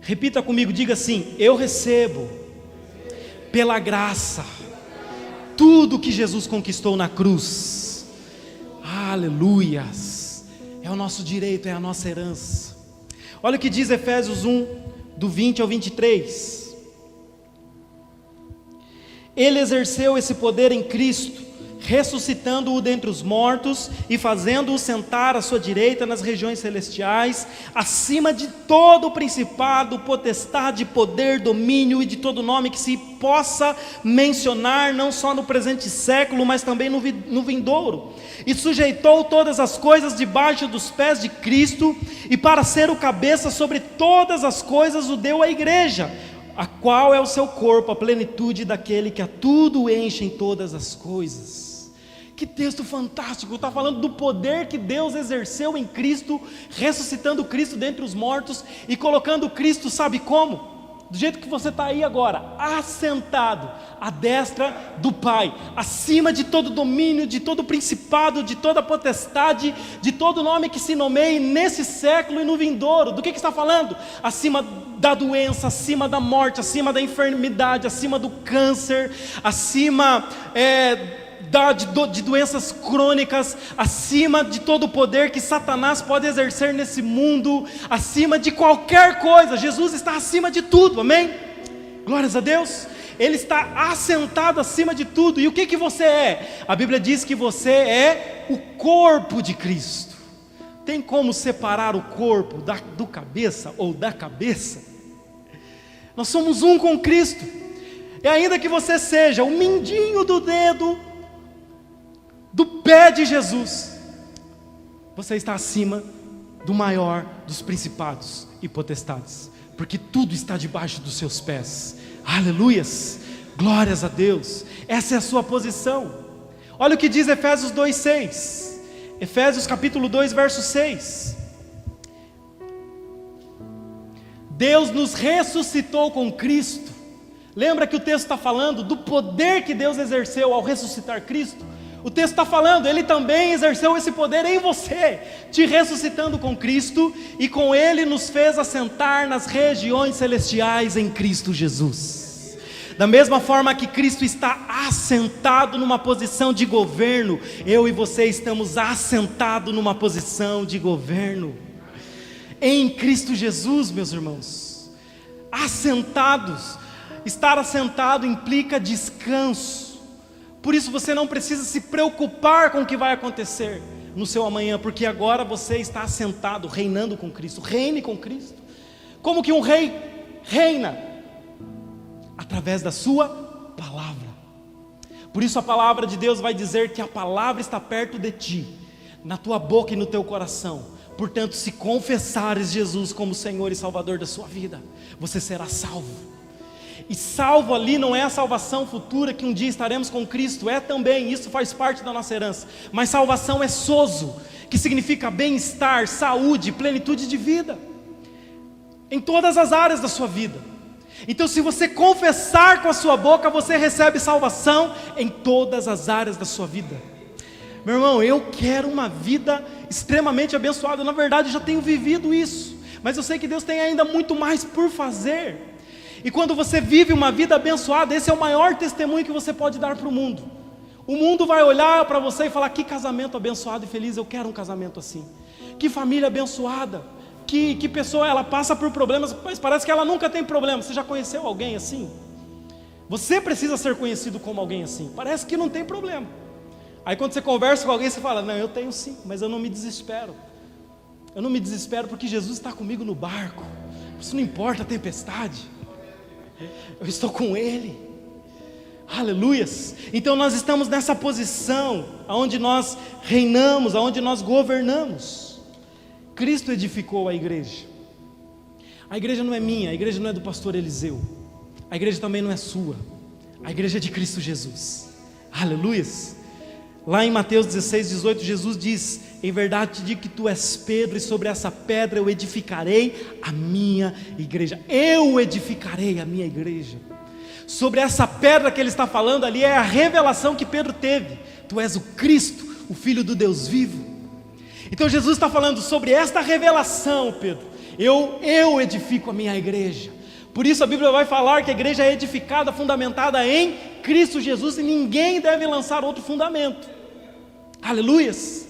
Repita comigo, diga assim: eu recebo pela graça tudo que Jesus conquistou na cruz. Aleluias. É o nosso direito, é a nossa herança. Olha o que diz Efésios 1, do 20 ao 23. Ele exerceu esse poder em Cristo, ressuscitando-o dentre os mortos e fazendo-o sentar à sua direita nas regiões celestiais, acima de todo o principado, potestade, poder, domínio e de todo nome que se possa mencionar, não só no presente século, mas também no vindouro. E sujeitou todas as coisas debaixo dos pés de Cristo, e para ser o cabeça sobre todas as coisas o deu à igreja, a qual é o seu corpo, a plenitude daquele que a tudo enche em todas as coisas. Que texto fantástico, está falando do poder que Deus exerceu em Cristo, ressuscitando Cristo dentre os mortos e colocando Cristo, sabe como? Do jeito que você está aí agora, assentado à destra do Pai, acima de todo domínio, de todo principado, de toda potestade, de todo nome que se nomeie nesse século e no vindouro. Do que está falando? Acima da doença, acima da morte, acima da enfermidade, acima do câncer, acima de doenças crônicas, acima de todo o poder que Satanás pode exercer nesse mundo, acima de qualquer coisa. Jesus está acima de tudo, amém? Glórias a Deus. Ele está assentado acima de tudo. E o que você é? A Bíblia diz que você é o corpo de Cristo. Tem como separar o corpo do cabeça ou da cabeça? Nós somos um com Cristo. E ainda que você seja o mindinho do dedo do pé de Jesus, você está acima do maior dos principados e potestades, porque tudo está debaixo dos seus pés. Aleluias, glórias a Deus. Essa é a sua posição. Olha o que diz Efésios 2:6. Efésios capítulo 2, verso 6. Deus nos ressuscitou com Cristo. Lembra que o texto está falando do poder que Deus exerceu ao ressuscitar Cristo? O texto está falando, Ele também exerceu esse poder em você, te ressuscitando com Cristo, e com Ele nos fez assentar nas regiões celestiais em Cristo Jesus. Da mesma forma que Cristo está assentado numa posição de governo, eu e você estamos assentados numa posição de governo em Cristo Jesus, meus irmãos. Assentados. Estar assentado implica descanso. Por isso você não precisa se preocupar com o que vai acontecer no seu amanhã, porque agora você está assentado, reinando com Cristo. Reine com Cristo. Como que um rei reina? Através da sua palavra. Por isso a palavra de Deus vai dizer que a palavra está perto de ti, na tua boca e no teu coração. Portanto, se confessares Jesus como Senhor e Salvador da sua vida, você será salvo. E salvo ali não é a salvação futura que um dia estaremos com Cristo, é também, isso faz parte da nossa herança. Mas salvação é sozo, que significa bem-estar, saúde, plenitude de vida, em todas as áreas da sua vida. Então se você confessar com a sua boca, você recebe salvação em todas as áreas da sua vida. Meu irmão, eu quero uma vida extremamente abençoada. Na verdade eu já tenho vivido isso, mas eu sei que Deus tem ainda muito mais por fazer. E quando você vive uma vida abençoada, esse é o maior testemunho que você pode dar para o mundo. O mundo vai olhar para você e falar: que casamento abençoado e feliz, eu quero um casamento assim. Que família abençoada, que pessoa, ela passa por problemas, mas parece que ela nunca tem problema. Você já conheceu alguém assim? Você precisa ser conhecido como alguém assim, parece que não tem problema. Aí quando você conversa com alguém, você fala: não, eu tenho sim, mas eu não me desespero. Eu não me desespero porque Jesus está comigo no barco. Isso não importa a tempestade, eu estou com Ele. Aleluias. Então nós estamos nessa posição onde nós reinamos, onde nós governamos. Cristo edificou a igreja. A igreja não é minha, a igreja não é do pastor Eliseu, a igreja também não é sua, a igreja é de Cristo Jesus. Aleluias. Lá em Mateus 16:18, Jesus diz: em verdade te digo que tu és Pedro, e sobre essa pedra eu edificarei a minha igreja. Eu edificarei a minha igreja. Sobre essa pedra que ele está falando ali é a revelação que Pedro teve: tu és o Cristo, o Filho do Deus vivo. Então Jesus está falando sobre esta revelação: Pedro, eu edifico a minha igreja. Por isso a Bíblia vai falar que a igreja é edificada, fundamentada em Cristo Jesus, e ninguém deve lançar outro fundamento. Aleluias.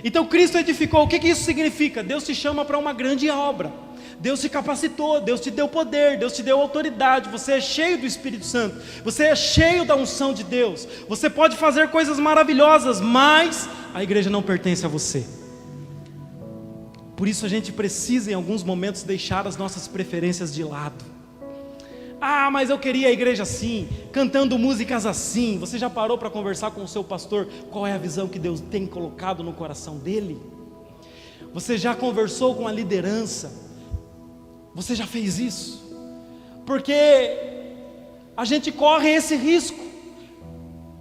Então Cristo edificou. O que isso significa? Deus te chama para uma grande obra. Deus te capacitou, Deus te deu poder, Deus te deu autoridade. Você é cheio do Espírito Santo, você é cheio da unção de Deus. Você pode fazer coisas maravilhosas, mas a igreja não pertence a você. Por isso a gente precisa em alguns momentos deixar as nossas preferências de lado. Ah, mas eu queria a igreja assim, cantando músicas assim. Você já parou para conversar com o seu pastor qual é a visão que Deus tem colocado no coração dele? Você já conversou com a liderança? Você já fez isso? Porque a gente corre esse risco.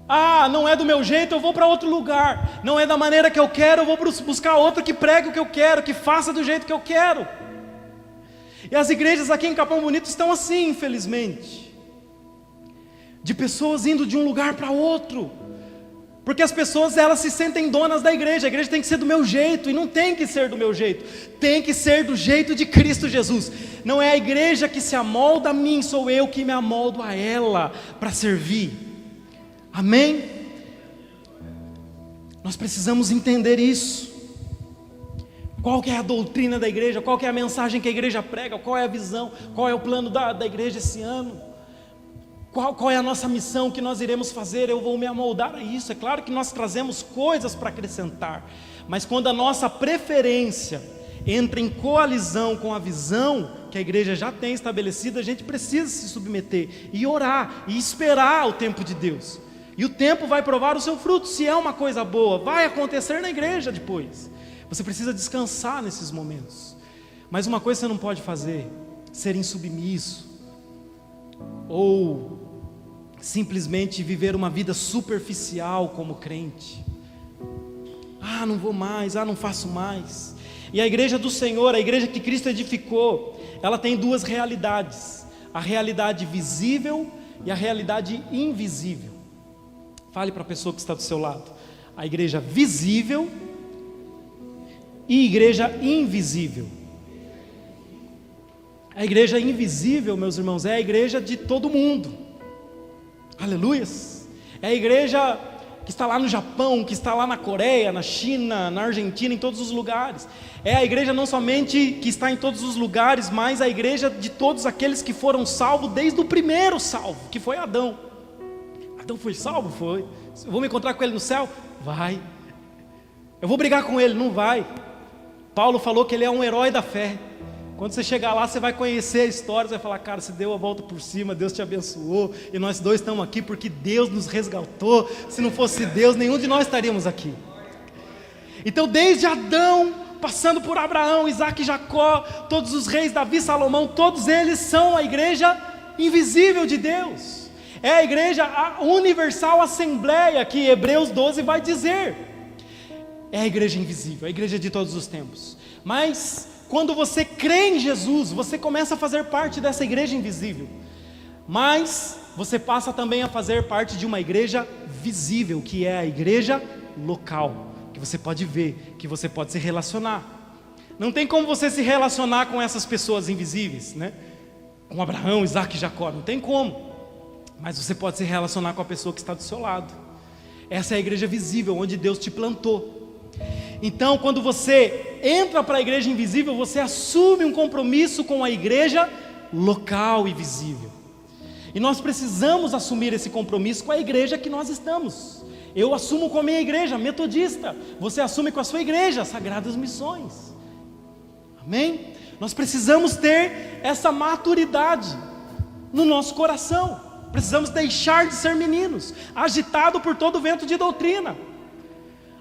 Ah, não é do meu jeito, eu vou para outro lugar. Não é da maneira que eu quero, eu vou buscar outro que pregue o que eu quero, que faça do jeito que eu quero. E as igrejas aqui em Capão Bonito estão assim, infelizmente, de pessoas indo de um lugar para outro, porque as pessoas, elas se sentem donas da igreja. A igreja tem que ser do meu jeito, e não tem que ser do meu jeito, tem que ser do jeito de Cristo Jesus. Não é a igreja que se amolda a mim, sou eu que me amoldo a ela para servir. Amém? Nós precisamos entender isso. Qual que é a doutrina da igreja? Qual que é a mensagem que a igreja prega? Qual é a visão? Qual é o plano da igreja esse ano? Qual é a nossa missão que nós iremos fazer? Eu vou me amoldar a isso. É claro que nós trazemos coisas para acrescentar, mas quando a nossa preferência entra em coalizão com a visão que a igreja já tem estabelecida, a gente precisa se submeter e orar e esperar o tempo de Deus. E o tempo vai provar o seu fruto. Se é uma coisa boa, vai acontecer na igreja depois. Você precisa descansar nesses momentos. Mas uma coisa você não pode fazer: ser insubmisso, ou simplesmente viver uma vida superficial como crente. Não vou mais, não faço mais. E a igreja do Senhor, a igreja que Cristo edificou, ela tem duas realidades: a realidade visível e a realidade invisível. Fale para a pessoa que está do seu lado: a igreja visível e igreja invisível. A igreja invisível, meus irmãos, é a igreja de todo mundo. Aleluias. É a igreja que está lá no Japão, que está lá na Coreia, na China, na Argentina, em todos os lugares. É a igreja não somente que está em todos os lugares, mas a igreja de todos aqueles que foram salvos desde o primeiro salvo, que foi Adão. Adão foi salvo? Foi. Eu vou me encontrar com ele no céu? Vai. Eu vou brigar com ele? Não vai. Paulo falou que ele é um herói da fé. Quando você chegar lá, você vai conhecer a história, você vai falar: cara, você deu a volta por cima, Deus te abençoou, e nós dois estamos aqui porque Deus nos resgatou. Se não fosse Deus, nenhum de nós estaríamos aqui. Então, desde Adão, passando por Abraão, Isaac, Jacó, todos os reis, Davi, Salomão, todos eles são a igreja invisível de Deus. É a igreja, a universal assembleia, que Hebreus 12 vai dizer. É a igreja invisível, a igreja de todos os tempos. Mas quando você crê em Jesus, você começa a fazer parte dessa igreja invisível. Mas você passa também a fazer parte de uma igreja visível, que é a igreja local, que você pode ver, que você pode se relacionar. Não tem como você se relacionar com essas pessoas invisíveis, né? Com Abraão, Isaac e Jacó, não tem como. Mas você pode se relacionar com a pessoa que está do seu lado. Essa é a igreja visível, onde Deus te plantou. Então, quando você entra para a igreja invisível, você assume um compromisso com a igreja local e visível. E nós precisamos assumir esse compromisso com a igreja que nós estamos. Eu assumo com a minha igreja metodista, você assume com a sua igreja, Sagradas Missões. Amém? Nós precisamos ter essa maturidade no nosso coração. Precisamos deixar de ser meninos, agitado por todo o vento de doutrina.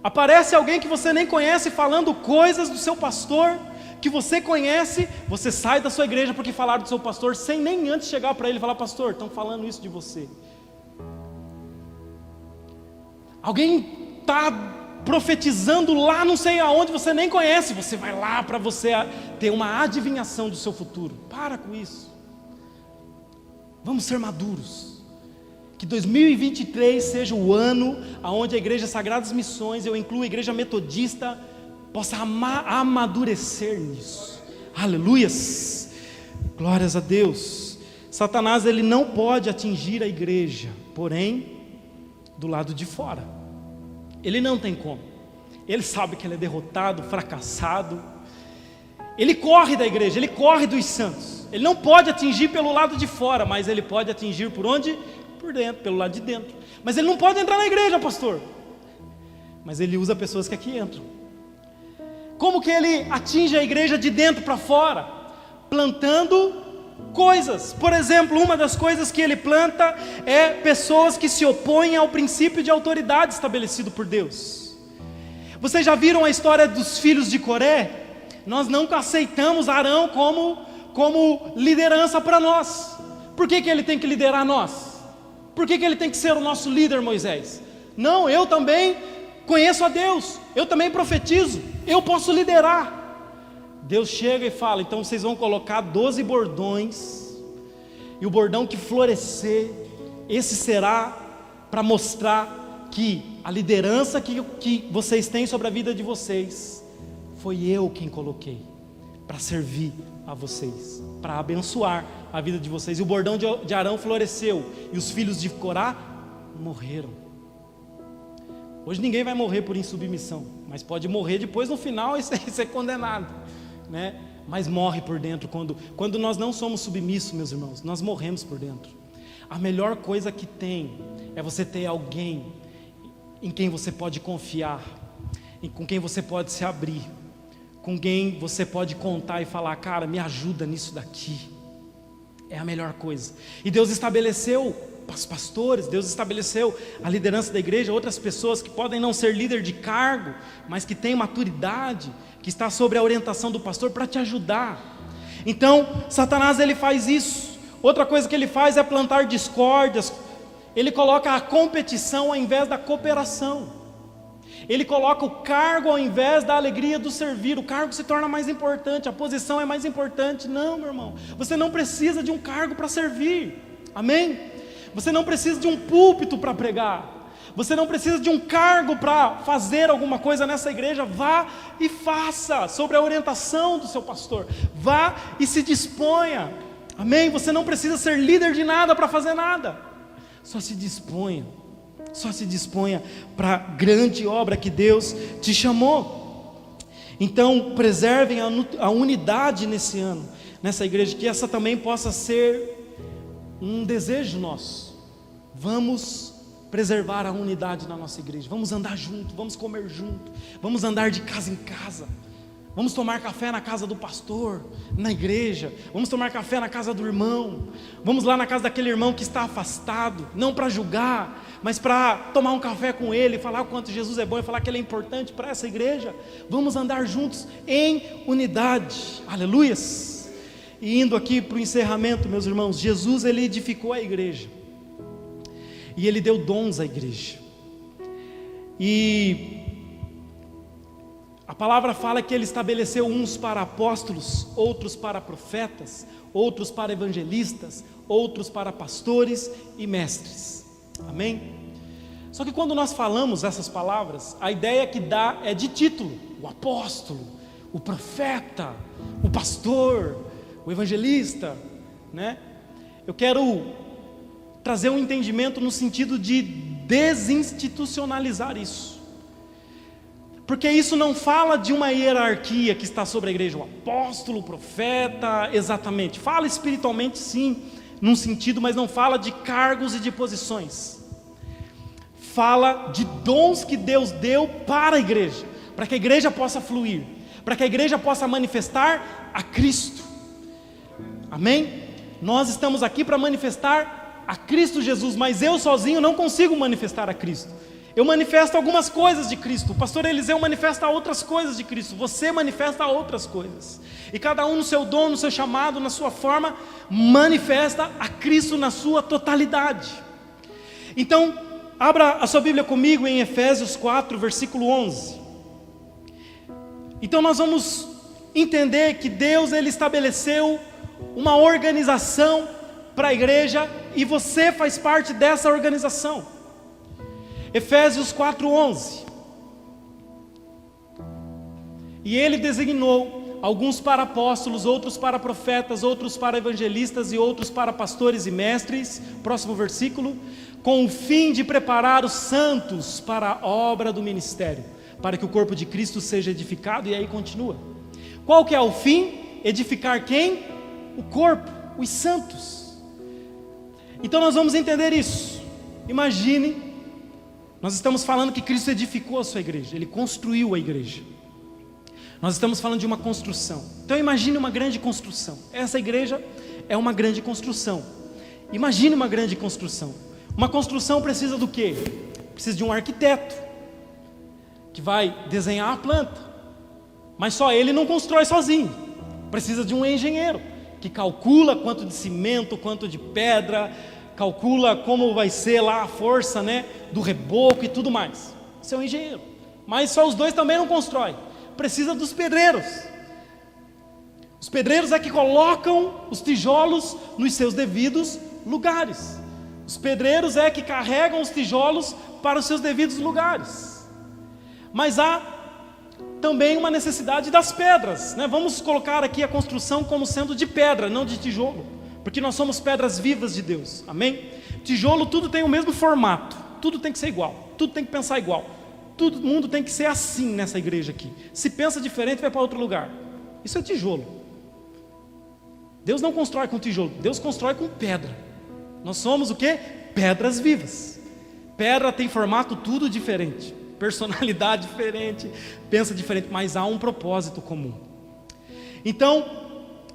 Aparece alguém que você nem conhece falando coisas do seu pastor, que você conhece, você sai da sua igreja porque falaram do seu pastor, sem nem antes chegar para ele e falar: pastor, estão falando isso de você. Alguém está profetizando lá não sei aonde, você nem conhece, você vai lá para você ter uma adivinhação do seu futuro. Para com isso. Vamos ser maduros. Que 2023 seja o ano onde a igreja Sagradas Missões, eu incluo a igreja metodista, possa amadurecer nisso. Aleluias, glórias a Deus. Satanás, ele não pode atingir a igreja, porém do lado de fora ele não tem como. Ele sabe que ele é derrotado, fracassado. Ele corre da igreja, ele corre dos santos. Ele não pode atingir pelo lado de fora, mas ele pode atingir por onde? Por dentro, pelo lado de dentro. Mas ele não pode entrar na igreja, pastor. Mas ele usa pessoas que aqui entram. Como que ele atinge a igreja de dentro para fora? Plantando coisas. Por exemplo, uma das coisas que ele planta é pessoas que se opõem ao princípio de autoridade estabelecido por Deus. Vocês já viram a história dos filhos de Coré? Nós não aceitamos Arão como liderança para nós. Por que ele tem que liderar nós? Por que ele tem que ser o nosso líder, Moisés? Não, eu também conheço a Deus, eu também profetizo, eu posso liderar. Deus chega e fala: então vocês vão colocar 12 bordões, e o bordão que florescer, esse será para mostrar que a liderança que vocês têm sobre a vida de vocês, foi eu quem coloquei, para servir a vocês, para abençoar a vida de vocês. E o bordão de Arão floresceu, e os filhos de Corá morreram. Hoje ninguém vai morrer por insubmissão, mas pode morrer depois no final e ser condenado, né? Mas morre por dentro. Quando nós não somos submissos, meus irmãos, nós morremos por dentro. A melhor coisa que tem é você ter alguém em quem você pode confiar, com quem você pode se abrir, com quem você pode contar e falar: cara, me ajuda nisso daqui. É a melhor coisa. E Deus estabeleceu os pastores, Deus estabeleceu a liderança da igreja, outras pessoas que podem não ser líder de cargo, mas que têm maturidade, que está sob a orientação do pastor para te ajudar. Então, Satanás ele faz isso. Outra coisa que ele faz é plantar discórdias. Ele coloca a competição ao invés da cooperação. Ele coloca o cargo ao invés da alegria do servir. O cargo se torna mais importante, a posição é mais importante. Não, meu irmão, você não precisa de um cargo para servir. Amém? Você não precisa de um púlpito para pregar. Você não precisa de um cargo para fazer alguma coisa nessa igreja. Vá e faça, sob a orientação do seu pastor. Vá e se disponha. Amém? Você não precisa ser líder de nada para fazer nada. Só se disponha. Só se disponha para a grande obra que Deus te chamou. Então, preservem a unidade nesse ano, nessa igreja, que essa também possa ser um desejo nosso. Vamos preservar a unidade na nossa igreja, vamos andar junto, vamos comer junto, vamos andar de casa em casa, vamos tomar café na casa do pastor, na igreja, vamos tomar café na casa do irmão, vamos lá na casa daquele irmão que está afastado, não para julgar, mas para tomar um café com ele, falar o quanto Jesus é bom e falar que ele é importante para essa igreja. Vamos andar juntos em unidade, aleluias. E indo aqui para o encerramento, meus irmãos, Jesus ele edificou a igreja, e ele deu dons à igreja, e a palavra fala que ele estabeleceu uns para apóstolos, outros para profetas, outros para evangelistas, outros para pastores e mestres. Amém? Só que quando nós falamos essas palavras, a ideia que dá é de título: o apóstolo, o profeta, o pastor, o evangelista, né? Eu quero trazer um entendimento no sentido de desinstitucionalizar isso, porque isso não fala de uma hierarquia que está sobre a igreja, o apóstolo, o profeta, exatamente, fala espiritualmente sim, num sentido, mas não fala de cargos e de posições, fala de dons que Deus deu para a igreja, para que a igreja possa fluir, para que a igreja possa manifestar a Cristo. Amém? Nós estamos aqui para manifestar a Cristo Jesus, mas eu sozinho não consigo manifestar a Cristo. Eu manifesto algumas coisas de Cristo, o pastor Eliseu manifesta outras coisas de Cristo, você manifesta outras coisas, e cada um no seu dom, no seu chamado, na sua forma, manifesta a Cristo na sua totalidade. Então, abra a sua Bíblia comigo em Efésios 4, versículo 11. Então nós vamos entender que Deus ele estabeleceu uma organização para a igreja, e você faz parte dessa organização. Efésios 4:11. E ele designou alguns para apóstolos, outros para profetas, outros para evangelistas e outros para pastores e mestres. Próximo versículo. Com o fim de preparar os santos para a obra do ministério, para que o corpo de Cristo seja edificado. E aí continua. Qual que é o fim? Edificar quem? O corpo, os santos. Então nós vamos entender isso. Imagine, nós estamos falando que Cristo edificou a sua igreja, Ele construiu a igreja. Nós estamos falando de uma construção. Então imagine uma grande construção. Essa igreja é uma grande construção. Imagine uma grande construção. Uma construção precisa do quê? Precisa de um arquiteto, que vai desenhar a planta. Mas só ele não constrói sozinho. Precisa de um engenheiro, que calcula quanto de cimento, quanto de pedra, calcula como vai ser lá a força, né, do reboco e tudo mais. Esse é um engenheiro. Mas só os dois também não constroem. Precisa dos pedreiros. Os pedreiros é que colocam os tijolos nos seus devidos lugares. Os pedreiros é que carregam os tijolos para os seus devidos lugares. Mas há também uma necessidade das pedras, né? Vamos colocar aqui a construção como sendo de pedra, não de tijolo, porque nós somos pedras vivas de Deus, amém? Tijolo, tudo tem o mesmo formato, tudo tem que ser igual, tudo tem que pensar igual, todo mundo tem que ser assim nessa igreja aqui. Se pensa diferente, vai para outro lugar. Isso é tijolo. Deus não constrói com tijolo, Deus constrói com pedra. Nós somos o quê? Pedras vivas. Pedra tem formato tudo diferente, personalidade diferente, pensa diferente, mas há um propósito comum. Então,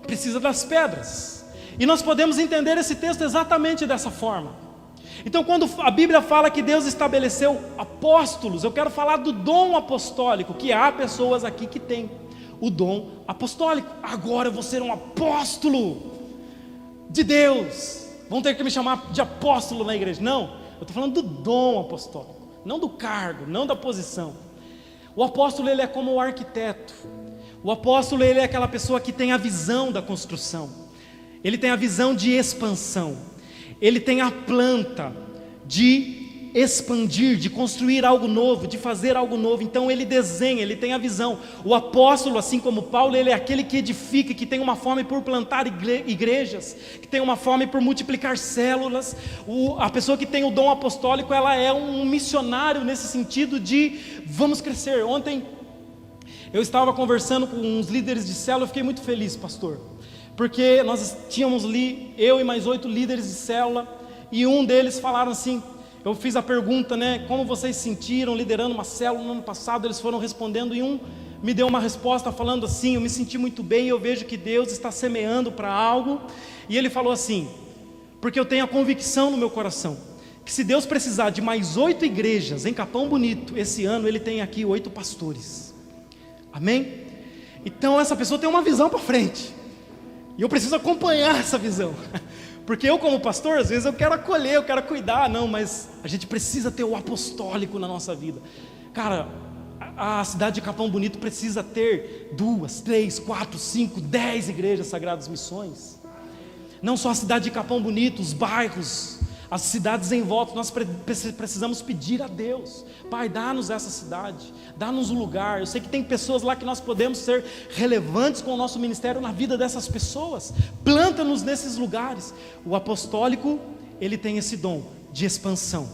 precisa das pedras. E nós podemos entender esse texto exatamente dessa forma. Então, quando a Bíblia fala que Deus estabeleceu apóstolos, eu quero falar do dom apostólico, que há pessoas aqui que têm o dom apostólico. Agora eu vou ser um apóstolo de Deus, vão ter que me chamar de apóstolo na igreja. Não, eu estou falando do dom apostólico, não do cargo, não da posição. O apóstolo, ele é como o arquiteto. O apóstolo, ele é aquela pessoa que tem a visão da construção, ele tem a visão de expansão, ele tem a planta de expandir, de construir algo novo, de fazer algo novo. Então ele desenha, ele tem a visão. O apóstolo, assim como Paulo, ele é aquele que edifica, que tem uma fome por plantar igrejas, que tem uma fome por multiplicar células. A pessoa que tem o dom apostólico, ela é um missionário nesse sentido de vamos crescer. Ontem eu estava conversando com uns líderes de célula, eu fiquei muito feliz, pastor, porque nós tínhamos ali, eu e mais 8 líderes de célula, e um deles falaram assim, eu fiz a pergunta, né, como vocês se sentiram liderando uma célula no ano passado? Eles foram respondendo, e um me deu uma resposta falando assim, eu me senti muito bem, eu vejo que Deus está semeando para algo, e ele falou assim, porque eu tenho a convicção no meu coração, que se Deus precisar de mais 8 igrejas em Capão Bonito, esse ano Ele tem aqui 8 pastores, amém? Então essa pessoa tem uma visão para frente, e eu preciso acompanhar essa visão, porque eu como pastor, às vezes eu quero acolher, eu quero cuidar, não, mas a gente precisa ter o apostólico na nossa vida. Cara, a cidade de Capão Bonito precisa ter 2, 3, 4, 5, 10 igrejas Sagradas Missões. Não só a cidade de Capão Bonito, os bairros, as cidades em volta. Nós precisamos pedir a Deus, Pai, dá-nos essa cidade, dá-nos um lugar. Eu sei que tem pessoas lá que nós podemos ser relevantes com o nosso ministério na vida dessas pessoas. Planta-nos nesses lugares. O apostólico, ele tem esse dom de expansão.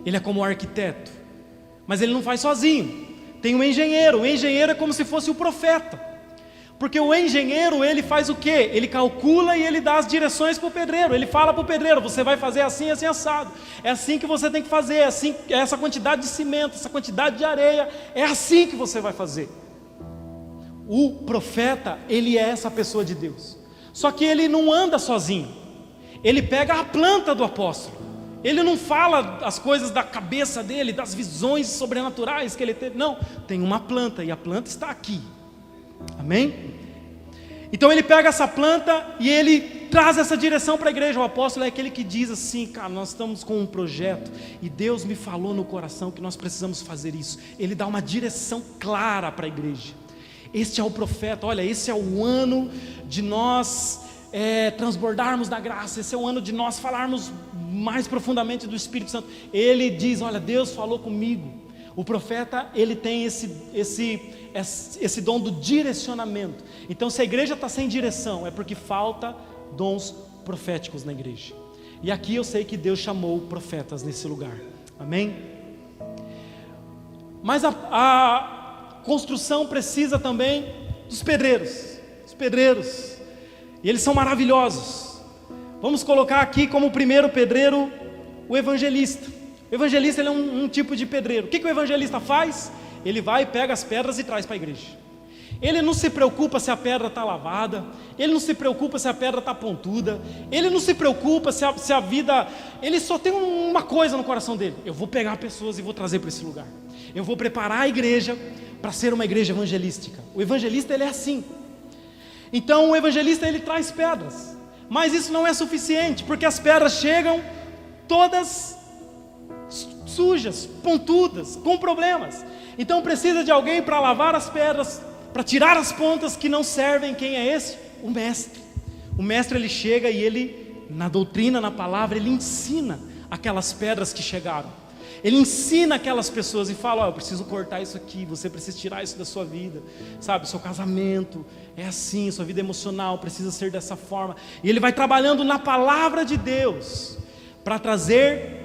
Ele é como o arquiteto, mas ele não faz sozinho. Tem o engenheiro é como se fosse o profeta. Porque o engenheiro, ele faz o quê? Ele calcula e ele dá as direções para o pedreiro. Ele fala para o pedreiro, você vai fazer assim, assim, assado. É assim que você tem que fazer, é assim, essa quantidade de cimento, essa quantidade de areia, é assim que você vai fazer. O profeta, ele é essa pessoa de Deus. Só que ele não anda sozinho. Ele pega a planta do apóstolo. Ele não fala as coisas da cabeça dele, das visões sobrenaturais que ele teve. Não, tem uma planta e a planta está aqui. Amém? Então ele pega essa planta e ele traz essa direção para a igreja. O apóstolo é aquele que diz assim, cara, nós estamos com um projeto e Deus me falou no coração que nós precisamos fazer isso. Ele dá uma direção clara para a igreja. Este é o profeta. Olha, esse é o ano de nós transbordarmos da graça. Esse é o ano de nós falarmos mais profundamente do Espírito Santo. Ele diz, olha, Deus falou comigo. O profeta, ele tem esse dom do direcionamento. Então se a igreja está sem direção, é porque falta dons proféticos na igreja. E aqui eu sei que Deus chamou profetas nesse lugar, amém? Mas a construção precisa também dos pedreiros. Os pedreiros, e eles são maravilhosos. Vamos colocar aqui como o primeiro pedreiro o evangelista. O evangelista, ele é um tipo de pedreiro. O que o evangelista faz? Ele vai, pega as pedras e traz para a igreja. Ele não se preocupa se a pedra está lavada, ele não se preocupa se a pedra está pontuda, ele não se preocupa se a vida... Ele só tem uma coisa no coração dele: eu vou pegar pessoas e vou trazer para esse lugar. Eu vou preparar a igreja para ser uma igreja evangelística. O evangelista, ele é assim. Então o evangelista, ele traz pedras, mas isso não é suficiente, porque as pedras chegam todas sujas, pontudas, com problemas. Então precisa de alguém para lavar as pedras, para tirar as pontas que não servem. Quem é esse? O mestre. O mestre, ele chega e ele, na doutrina, na palavra, ele ensina aquelas pedras que chegaram. Ele ensina aquelas pessoas e fala, eu preciso cortar isso aqui, você precisa tirar isso da sua vida, sabe, seu casamento é assim, sua vida emocional precisa ser dessa forma. E ele vai trabalhando na palavra de Deus para trazer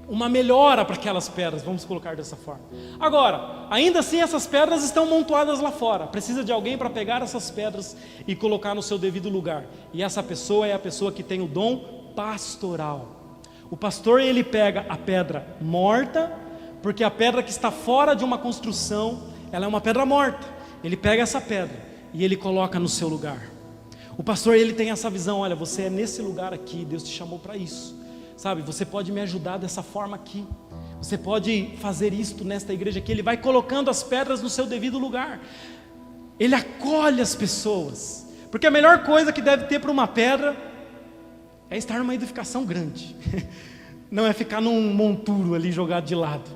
uma melhora para aquelas pedras, vamos colocar dessa forma. Agora, ainda assim essas pedras estão montuadas lá fora. Precisa de alguém para pegar essas pedras e colocar no seu devido lugar. E essa pessoa é a pessoa que tem o dom pastoral. O pastor, ele pega a pedra morta, porque a pedra que está fora de uma construção, ela é uma pedra morta. Ele pega essa pedra e ele coloca no seu lugar. O pastor, ele tem essa visão, olha, você é nesse lugar aqui, Deus te chamou para isso. Sabe, você pode me ajudar dessa forma aqui. Você pode fazer isto nesta igreja aqui. Ele vai colocando as pedras no seu devido lugar. Ele acolhe as pessoas. Porque a melhor coisa que deve ter para uma pedra é estar numa edificação grande. Não é ficar num monturo ali jogado de lado.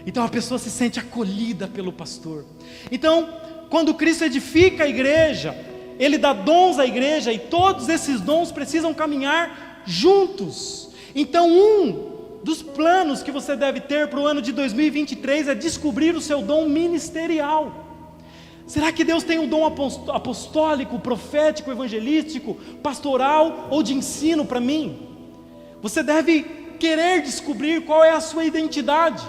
Então a pessoa se sente acolhida pelo pastor. Então, quando Cristo edifica a igreja, Ele dá dons à igreja, e todos esses dons precisam caminhar juntos. Então, um dos planos que você deve ter para o ano de 2023 é descobrir o seu dom ministerial. Será que Deus tem um dom apostólico, profético, evangelístico, pastoral ou de ensino para mim? Você deve querer descobrir qual é a sua identidade.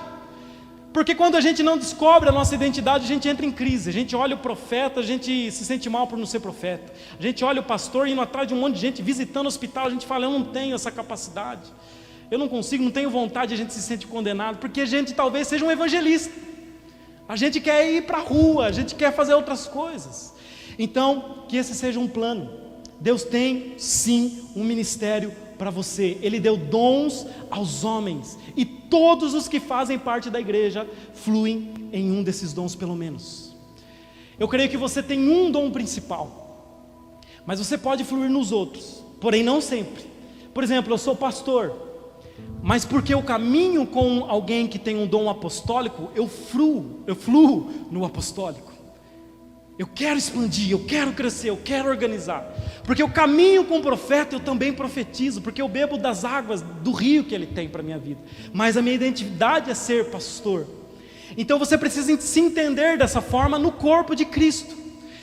Porque quando a gente não descobre a nossa identidade, a gente entra em crise. A gente olha o profeta, a gente se sente mal por não ser profeta. A gente olha o pastor indo atrás de um monte de gente, visitando o hospital, a gente fala, eu não tenho essa capacidade. Eu não consigo, não tenho vontade, a gente se sente condenado. Porque a gente talvez seja um evangelista. A gente quer ir para a rua, a gente quer fazer outras coisas. Então, que esse seja um plano. Deus tem sim um ministério para você. Ele deu dons aos homens, e todos os que fazem parte da igreja fluem em um desses dons pelo menos. Eu creio que você tem um dom principal, mas você pode fluir nos outros, porém não sempre. Por exemplo, eu sou pastor, mas porque eu caminho com alguém que tem um dom apostólico, eu fluo no apostólico. Eu quero expandir, eu quero crescer, eu quero organizar. Porque eu caminho com o profeta, eu também profetizo, porque eu bebo das águas do rio que ele tem para a minha vida. Mas a minha identidade é ser pastor. Então você precisa se entender dessa forma no corpo de Cristo.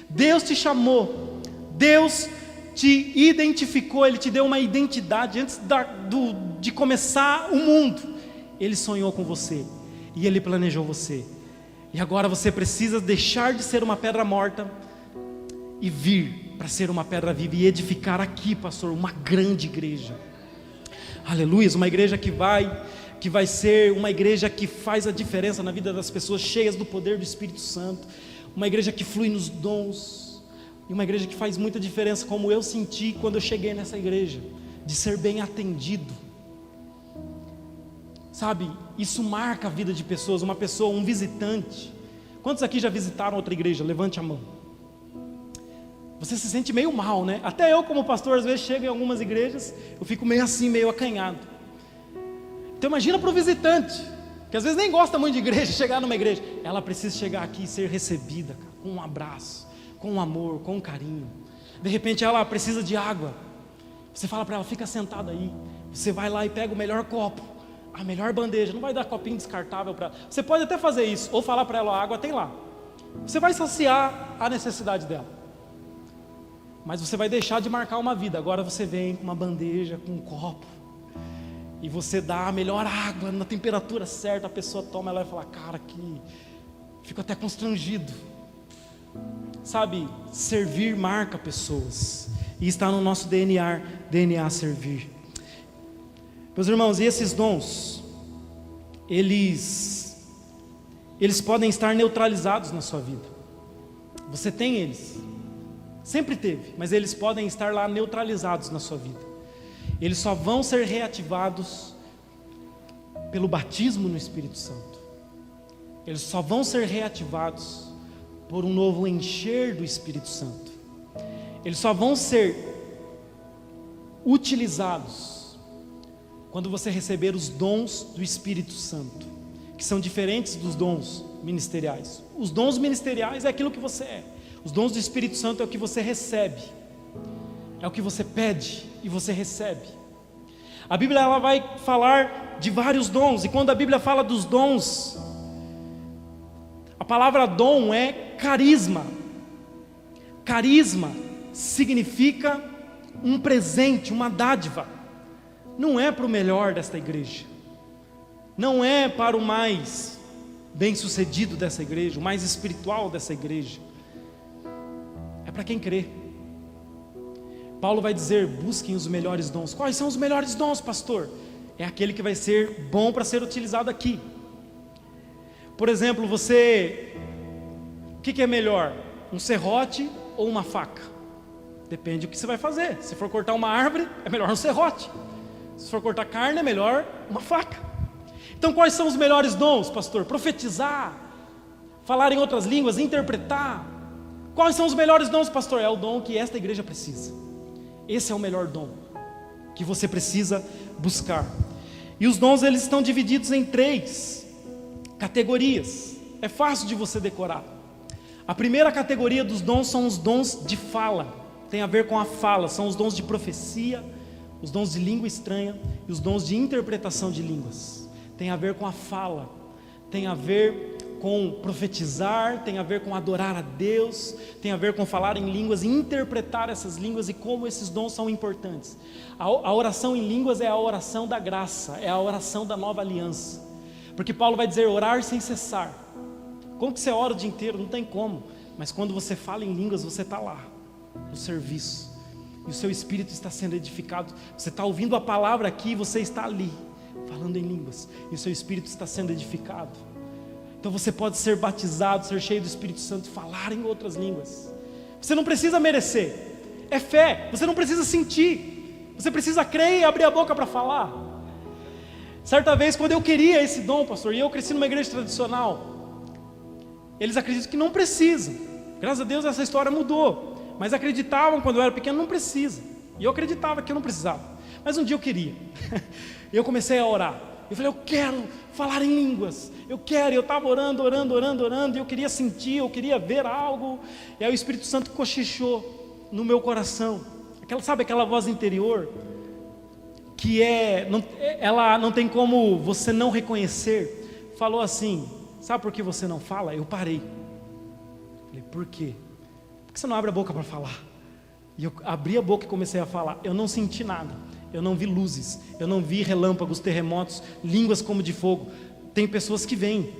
Deus te chamou, Deus te identificou, Ele te deu uma identidade. Antes de começar o mundo, Ele sonhou com você, e Ele planejou você. E agora você precisa deixar de ser uma pedra morta e vir para ser uma pedra viva e edificar aqui, pastor, uma grande igreja. Aleluia, uma igreja que vai ser uma igreja que faz a diferença na vida das pessoas, cheias do poder do Espírito Santo, uma igreja que flui nos dons, e uma igreja que faz muita diferença, como eu senti quando eu cheguei nessa igreja, de ser bem atendido. Sabe, isso marca a vida de pessoas. Uma pessoa, um visitante. Quantos aqui já visitaram outra igreja? Levante a mão. Você se sente meio mal, né? Até eu como pastor, às vezes chego em algumas igrejas, eu fico meio assim, meio acanhado. Então imagina para o visitante, que às vezes nem gosta muito de igreja, chegar numa igreja. Ela precisa chegar aqui e ser recebida, cara, com um abraço, com um amor, com um carinho. De repente ela precisa de água. Você fala para ela, fica sentada aí. Você vai lá e pega o melhor copo, a melhor bandeja, não vai dar copinho descartável para ela. Você pode até fazer isso, ou falar para ela, a água tem lá. Você vai saciar a necessidade dela, mas você vai deixar de marcar uma vida. Agora você vem com uma bandeja, com um copo, e você dá a melhor água, na temperatura certa, a pessoa toma, ela vai falar, cara, que fico até constrangido. Sabe, servir marca pessoas, e está no nosso DNA servir. Meus irmãos, e esses dons, eles podem estar neutralizados na sua vida. Você tem eles, sempre teve, mas eles podem estar lá neutralizados na sua vida. Eles só vão ser reativados pelo batismo no Espírito Santo. Eles só vão ser reativados por um novo encher do Espírito Santo. Eles só vão ser utilizados quando você receber os dons do Espírito Santo, que são diferentes dos dons ministeriais. Os dons ministeriais é aquilo que você é. Os dons do Espírito Santo é o que você recebe, é o que você pede e você recebe. A Bíblia ela vai falar de vários dons, e quando a Bíblia fala dos dons, a palavra dom é carisma. Carisma significa um presente, uma dádiva. Não é para o melhor desta igreja, não é para o mais bem sucedido dessa igreja, o mais espiritual dessa igreja, é para quem crê. Paulo vai dizer, busquem os melhores dons. Quais são os melhores dons, pastor? É aquele que vai ser bom para ser utilizado aqui. Por exemplo, o que é melhor? Um serrote ou uma faca? Depende do que você vai fazer. Se for cortar uma árvore, é melhor um serrote. Se for cortar carne, é melhor uma faca. Então quais são os melhores dons, pastor? Profetizar, falar em outras línguas, interpretar. Quais são os melhores dons, pastor? É o dom que esta igreja precisa. Esse é o melhor dom que você precisa buscar. E os dons, eles estão divididos em 3 categorias. É fácil de você decorar. A primeira categoria dos dons são os dons de fala. Tem a ver com a fala. São os dons de profecia, os dons de língua estranha e os dons de interpretação de línguas. Tem a ver com a fala. Tem a ver com profetizar, tem a ver com adorar a Deus, tem a ver com falar em línguas e interpretar essas línguas e como esses dons são importantes. A oração em línguas é a oração da graça, é a oração da nova aliança. Porque Paulo vai dizer orar sem cessar. Como que você ora o dia inteiro? Não tem como. Mas quando você fala em línguas, você está lá, no serviço. E o seu espírito está sendo edificado. Você está ouvindo a palavra aqui e você está ali, falando em línguas. E o seu espírito está sendo edificado. Então você pode ser batizado, ser cheio do Espírito Santo, falar em outras línguas. Você não precisa merecer, é fé. Você não precisa sentir, você precisa crer e abrir a boca para falar. Certa vez, quando eu queria esse dom, pastor, e eu cresci numa igreja tradicional, eles acreditam que não precisa. Graças a Deus essa história mudou. Mas acreditavam quando eu era pequeno, não precisa. E eu acreditava que eu não precisava. Mas um dia eu queria. E eu comecei a orar. Eu falei, eu quero falar em línguas, eu quero. Eu estava orando, e eu queria sentir, eu queria ver algo. E aí o Espírito Santo cochichou no meu coração. Sabe aquela voz interior? Que ela não tem como você não reconhecer. Falou assim, sabe por que você não fala? Eu parei. Falei, por quê? Por que você não abre a boca para falar? E eu abri a boca e comecei a falar. Eu não senti nada. Eu não vi luzes, eu não vi relâmpagos, terremotos, línguas como de fogo. Tem pessoas que veem,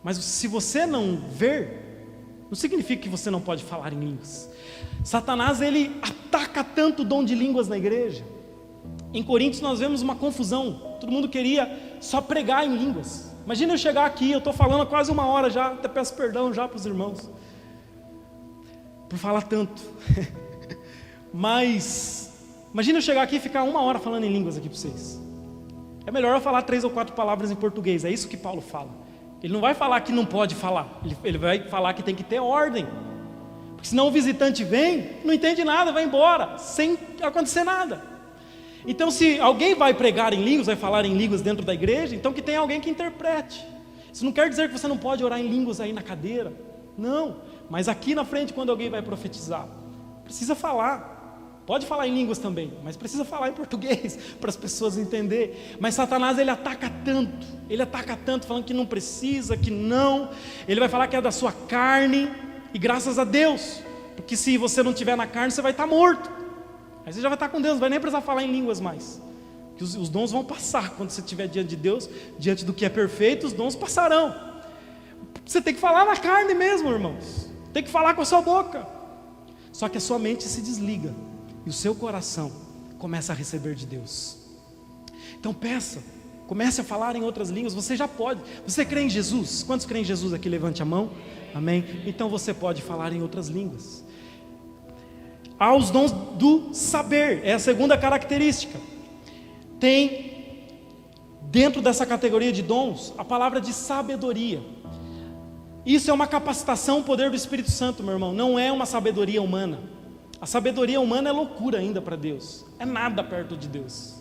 mas se você não ver, não significa que você não pode falar em línguas. Satanás, ele ataca tanto o dom de línguas na igreja. Em Coríntios nós vemos uma confusão. Todo mundo queria só pregar em línguas. Imagina eu chegar aqui, eu estou falando há quase 1 hora já. Até peço perdão já para os irmãos por falar tanto. Mas imagina eu chegar aqui e ficar 1 hora falando em línguas aqui para vocês. É melhor eu falar 3 ou 4 palavras em português. É isso que Paulo fala. Ele não vai falar que não pode falar. Ele vai falar que tem que ter ordem. Porque senão o visitante vem, não entende nada, vai embora, sem acontecer nada. Então se alguém vai pregar em línguas, vai falar em línguas dentro da igreja, então que tenha alguém que interprete. Isso não quer dizer que você não pode orar em línguas aí na cadeira. Não, mas aqui na frente quando alguém vai profetizar, precisa falar. Pode falar em línguas também, mas precisa falar em português para as pessoas entenderem. Mas Satanás, ele ataca tanto, falando que não precisa, que não. Ele vai falar que é da sua carne, e graças a Deus, porque se você não estiver na carne, você vai estar morto. Aí você já vai estar com Deus, não vai nem precisar falar em línguas mais. Porque os dons vão passar, quando você estiver diante de Deus, diante do que é perfeito, os dons passarão. Você tem que falar na carne mesmo, irmãos. Tem que falar com a sua boca. Só que a sua mente se desliga. E o seu coração começa a receber de Deus. Então peça, comece a falar em outras línguas. Você já pode. Você crê em Jesus? Quantos creem em Jesus aqui? Levante a mão. Amém? Então você pode falar em outras línguas. Há os dons do saber. É a segunda característica. Tem dentro dessa categoria de dons a palavra de sabedoria. Isso é uma capacitação, poder do Espírito Santo, meu irmão. Não é uma sabedoria humana. A sabedoria humana é loucura ainda para Deus, é nada perto de Deus.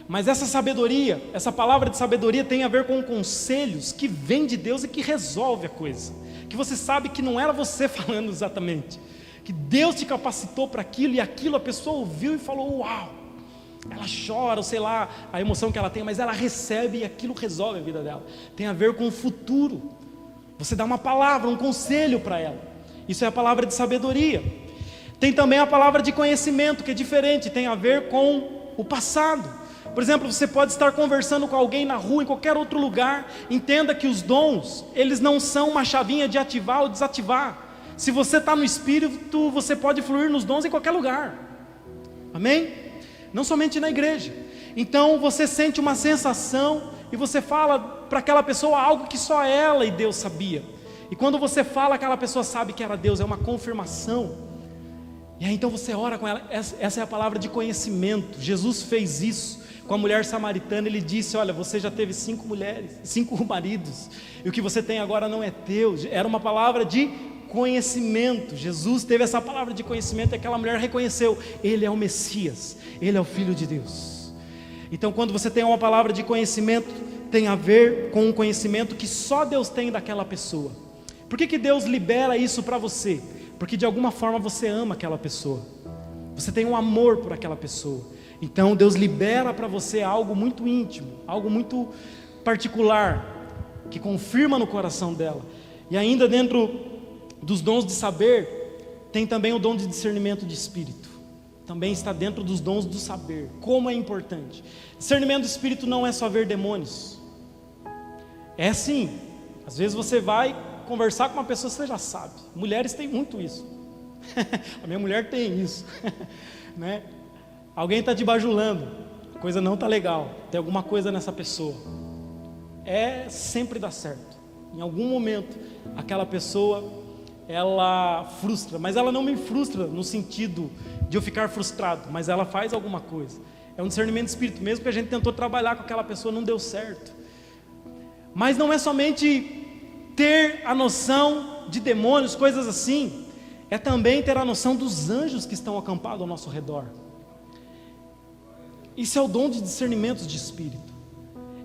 Mas essa sabedoria, essa palavra de sabedoria tem a ver com conselhos que vêm de Deus e que resolve a coisa. Que você sabe que não era você falando exatamente, que Deus te capacitou para aquilo e aquilo a pessoa ouviu e falou, uau. Ela chora, ou sei lá, a emoção que ela tem, mas ela recebe e aquilo resolve a vida dela. Tem a ver com o futuro. Você dá uma palavra, um conselho para ela. Isso é a palavra de sabedoria. Tem também a palavra de conhecimento, que é diferente, tem a ver com o passado. Por exemplo, você pode estar conversando com alguém na rua, em qualquer outro lugar. Entenda que os dons, eles não são uma chavinha de ativar ou desativar. Se você está no Espírito, você pode fluir nos dons em qualquer lugar. Amém? Não somente na igreja. Então você sente uma sensação e você fala para aquela pessoa algo que só ela e Deus sabia. E quando você fala, aquela pessoa sabe que era Deus, é uma confirmação. E aí então você ora com ela. Essa é a palavra de conhecimento. Jesus fez isso com a mulher samaritana, ele disse: olha, você já teve 5 maridos, e o que você tem agora não é teu. Era uma palavra de conhecimento. Jesus teve essa palavra de conhecimento, e aquela mulher reconheceu: ele é o Messias, ele é o Filho de Deus. Então, quando você tem uma palavra de conhecimento, tem a ver com um conhecimento que só Deus tem daquela pessoa. Por que Deus libera isso para você? Porque de alguma forma você ama aquela pessoa, você tem um amor por aquela pessoa. Então Deus libera para você algo muito íntimo, algo muito particular, que confirma no coração dela. E ainda dentro dos dons de saber, tem também o dom de discernimento de espírito. Também está dentro dos dons do saber. Como é importante. Discernimento de espírito não é só ver demônios. É sim. Às vezes você vai conversar com uma pessoa, você já sabe. Mulheres têm muito isso. A minha mulher tem isso. Né? Alguém está te bajulando, a coisa não está legal, tem alguma coisa nessa pessoa. Sempre dá certo. Em algum momento, aquela pessoa, ela frustra, mas ela não me frustra no sentido de eu ficar frustrado, mas ela faz alguma coisa. É um discernimento de espírito, mesmo que a gente tentou trabalhar com aquela pessoa, não deu certo. Mas não é somente ter a noção de demônios, coisas assim, é também ter a noção dos anjos que estão acampados ao nosso redor. Isso é o dom de discernimento de espírito.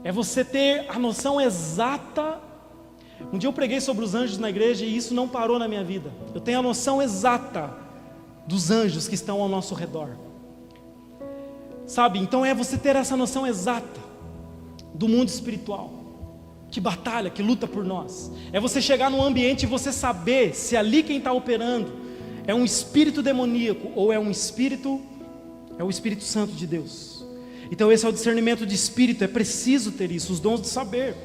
É você ter a noção exata. Um dia eu preguei sobre os anjos na igreja e isso não parou na minha vida. Eu tenho a noção exata dos anjos que estão ao nosso redor. Sabe? Então é você ter essa noção exata do mundo espiritual, que batalha, que luta por nós. É você chegar num ambiente e você saber se ali quem está operando é um espírito demoníaco ou é o Espírito Santo de Deus. Então esse é o discernimento de espírito, é preciso ter isso, os dons de saber.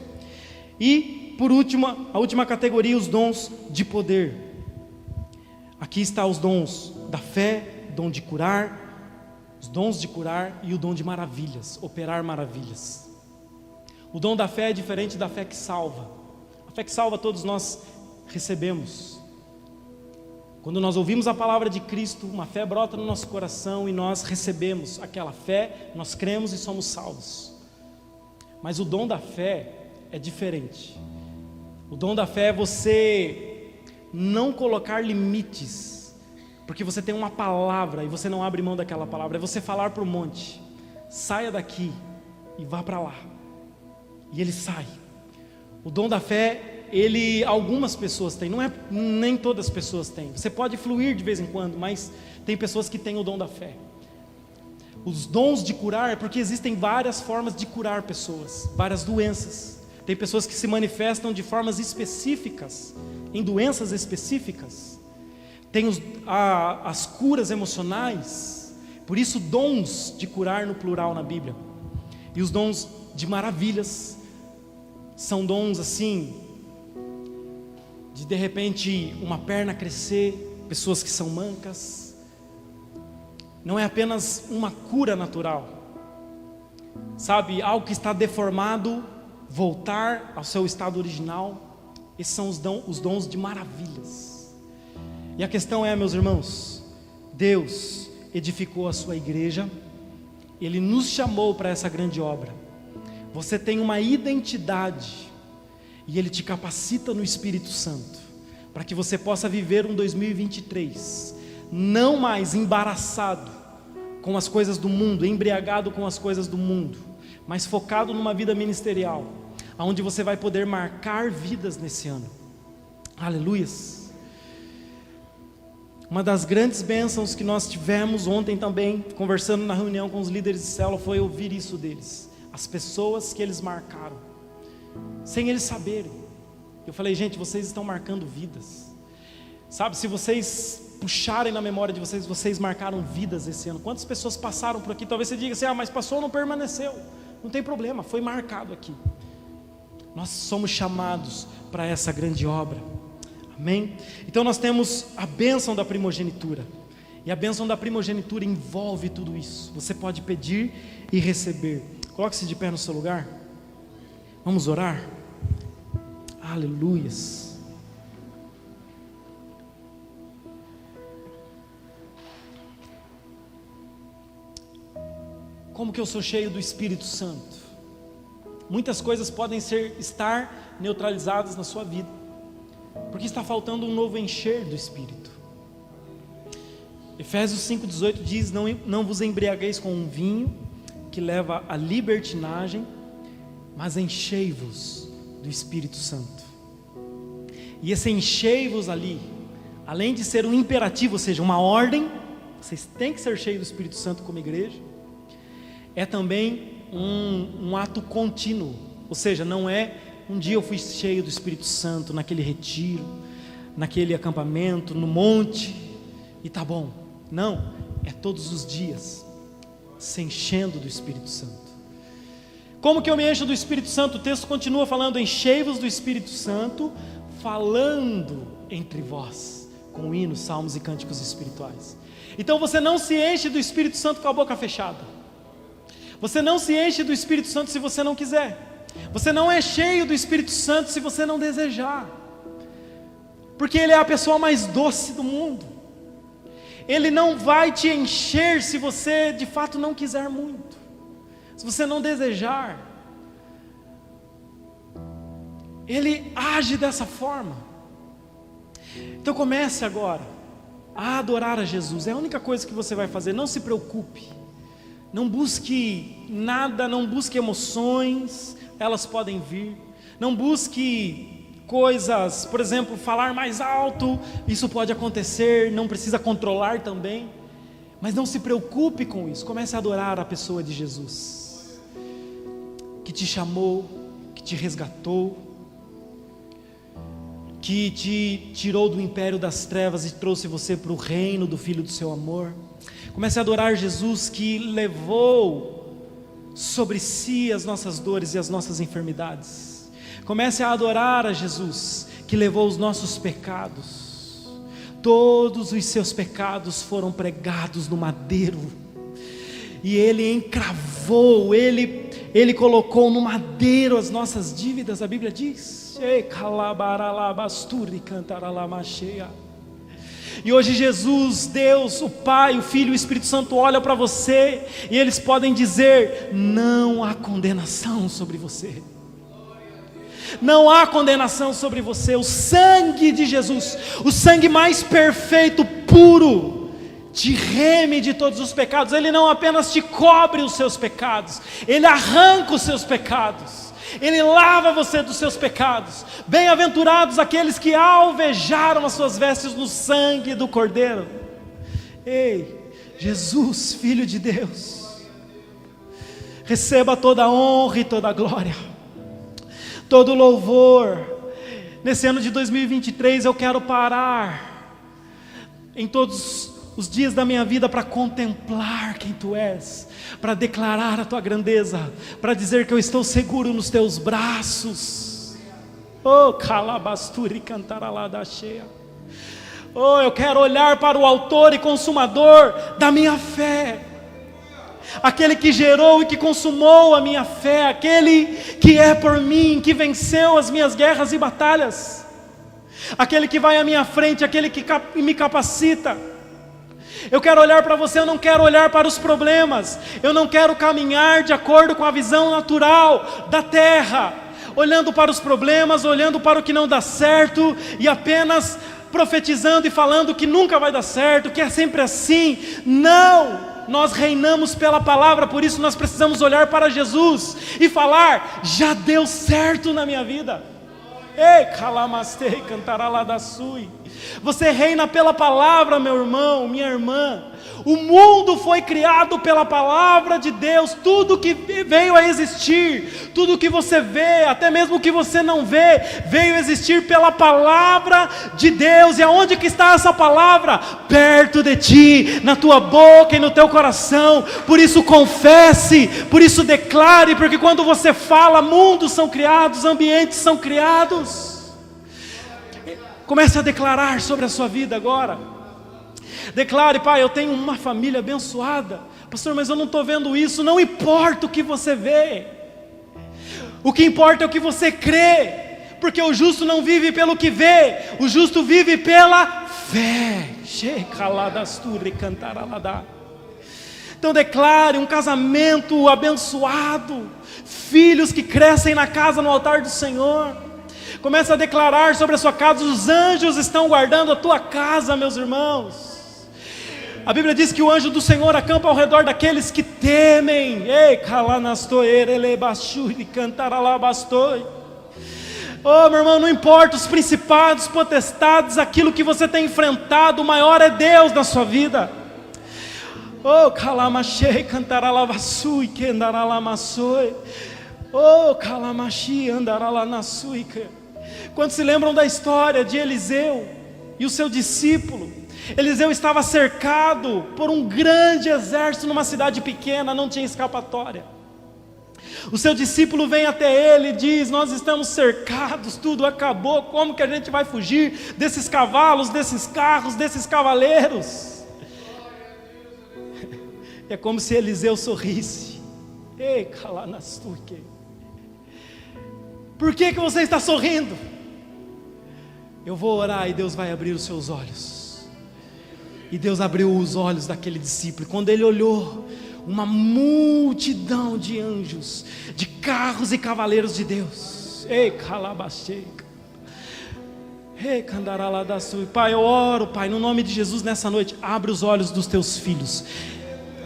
E por último, a última categoria, os dons de poder. Aqui está os dons da fé, dom de curar, os dons de curar e o dom de maravilhas, operar maravilhas. O dom da fé é diferente da fé que salva. A fé que salva todos nós recebemos. Quando nós ouvimos a palavra de Cristo, uma fé brota no nosso coração e nós recebemos aquela fé, nós cremos e somos salvos. Mas o dom da fé é diferente. O dom da fé é você não colocar limites, porque você tem uma palavra e você não abre mão daquela palavra. É você falar para o monte: saia daqui e vá para lá. E ele sai. O dom da fé, algumas pessoas têm, nem todas as pessoas têm. Você pode fluir de vez em quando, mas tem pessoas que têm o dom da fé. Os dons de curar, porque existem várias formas de curar pessoas, várias doenças. Tem pessoas que se manifestam de formas específicas, em doenças específicas. Tem as curas emocionais, por isso dons de curar no plural na Bíblia. E os dons de maravilhas são dons assim, de repente uma perna crescer, pessoas que são mancas. Não é apenas uma cura natural, sabe, algo que está deformado voltar ao seu estado original. Esses são os dons de maravilhas. E a questão é, meus irmãos, Deus edificou a sua igreja, Ele nos chamou para essa grande obra. Você tem uma identidade e Ele te capacita no Espírito Santo para que você possa viver um 2023 não mais embaraçado com as coisas do mundo, embriagado com as coisas do mundo, mas focado numa vida ministerial, onde você vai poder marcar vidas nesse ano. Aleluias. Uma das grandes bênçãos que nós tivemos ontem também, conversando na reunião com os líderes de célula, foi ouvir isso deles. As pessoas que eles marcaram, sem eles saberem. Eu falei: gente, vocês estão marcando vidas. Sabe, se vocês puxarem na memória de vocês, vocês marcaram vidas esse ano. Quantas pessoas passaram por aqui? Talvez você diga assim: mas passou, não permaneceu. Não tem problema, foi marcado aqui. Nós somos chamados para essa grande obra. Amém? Então nós temos a bênção da primogenitura. E a bênção da primogenitura envolve tudo isso. Você pode pedir e receber. Coloque-se de pé no seu lugar. Vamos orar. Aleluias. Como que eu sou cheio do Espírito Santo? Muitas coisas podem estar neutralizadas na sua vida, porque está faltando um novo encher do Espírito. Efésios 5,18 diz: não vos embriagueis com um vinho que leva à libertinagem, mas enchei-vos do Espírito Santo. E esse enchei-vos ali, além de ser um imperativo, ou seja, uma ordem, vocês têm que ser cheios do Espírito Santo como igreja, é também um ato contínuo. Ou seja, não é um dia eu fui cheio do Espírito Santo naquele retiro, naquele acampamento, no monte, e tá bom. Não, é todos os dias se enchendo do Espírito Santo. Como que eu me encho do Espírito Santo? O texto continua falando: enchei-vos do Espírito Santo, falando entre vós com hinos, salmos e cânticos espirituais. Então você não se enche do Espírito Santo com a boca fechada. Você não se enche do Espírito Santo se você não quiser. Você não é cheio do Espírito Santo se você não desejar, porque Ele é a pessoa mais doce do mundo. Ele não vai te encher se você de fato não quiser muito, se você não desejar. Ele age dessa forma. Então comece agora a adorar a Jesus. É a única coisa que você vai fazer. Não se preocupe, não busque nada, não busque emoções, elas podem vir. Não busque coisas, por exemplo, falar mais alto, isso pode acontecer, não precisa controlar também. Mas não se preocupe com isso. Comece a adorar a pessoa de Jesus, que te chamou, que te resgatou, que te tirou do império das trevas e trouxe você para o reino do Filho do seu amor. Comece a adorar Jesus, que levou sobre si as nossas dores e as nossas enfermidades. Comece a adorar a Jesus, que levou os nossos pecados. Todos os seus pecados foram pregados no madeiro, e Ele encravou, Ele colocou no madeiro as nossas dívidas. A Bíblia diz: e hoje Jesus, Deus, o Pai, o Filho e o Espírito Santo olham para você, e eles podem dizer: não há condenação sobre você. Não há condenação sobre você. O sangue de Jesus, o sangue mais perfeito, puro, te reme de todos os pecados. Ele não apenas te cobre os seus pecados, Ele arranca os seus pecados, Ele lava você dos seus pecados. Bem-aventurados aqueles que alvejaram as suas vestes no sangue do Cordeiro. Ei, Jesus, Filho de Deus, receba toda a honra e toda a glória, todo louvor. Nesse ano de 2023 eu quero parar em todos os dias da minha vida para contemplar quem Tu és, para declarar a Tua grandeza, para dizer que eu estou seguro nos Teus braços. Oh, calabasturi cantaralada cheia. Oh, eu quero olhar para o autor e consumador da minha fé, aquele que gerou e que consumou a minha fé, aquele que é por mim, que venceu as minhas guerras e batalhas, aquele que vai à minha frente, aquele que me capacita. Eu quero olhar para você, eu não quero olhar para os problemas, eu não quero caminhar de acordo com a visão natural da terra, olhando para os problemas, olhando para o que não dá certo e apenas profetizando e falando que nunca vai dar certo, que é sempre assim. Não! Nós reinamos pela palavra, por isso nós precisamos olhar para Jesus e falar: já deu certo na minha vida. Ei, calamastei, cantaraladassui. Você reina pela palavra, meu irmão, minha irmã. O mundo foi criado pela palavra de Deus. Tudo que veio a existir, tudo que você vê, até mesmo o que você não vê, veio a existir pela palavra de Deus. E aonde que está essa palavra? Perto de ti, na tua boca e no teu coração. Por isso confesse, por isso declare, porque quando você fala, mundos são criados, ambientes são criados. Comece a declarar sobre a sua vida agora. Declare: pai, eu tenho uma família abençoada. Pastor, mas eu não estou vendo isso. Não importa o que você vê, o que importa é o que você crê, porque o justo não vive pelo que vê, o justo vive pela fé. Então declare um casamento abençoado, filhos que crescem na casa, no altar do Senhor. Comece a declarar sobre a sua casa: os anjos estão guardando a tua casa, meus irmãos. A Bíblia diz que o anjo do Senhor acampa ao redor daqueles que temem. Ei, calanastoer, elebachuri, cantaralabastoi. Oh, meu irmão, não importa os principados, potestades, aquilo que você tem enfrentado, o maior é Deus na sua vida. Oh, calamachei, cantaralavassui, kendaralamassoi. Oh, calamachi, andaralanassui. Quando se lembram da história de Eliseu e o seu discípulo, Eliseu estava cercado por um grande exército numa cidade pequena, não tinha escapatória. O seu discípulo vem até ele e diz: nós estamos cercados, tudo acabou, como que a gente vai fugir desses cavalos, desses carros, desses cavaleiros? É como se Eliseu sorrisse. Ei, calanastuque. Por que você está sorrindo? Eu vou orar e Deus vai abrir os seus olhos. E Deus abriu os olhos daquele discípulo. Quando ele olhou, uma multidão de anjos, de carros e cavaleiros de Deus. Ei, calabachei. Ei, candaraladaçui. Pai, eu oro, Pai, no nome de Jesus nessa noite. Abre os olhos dos teus filhos.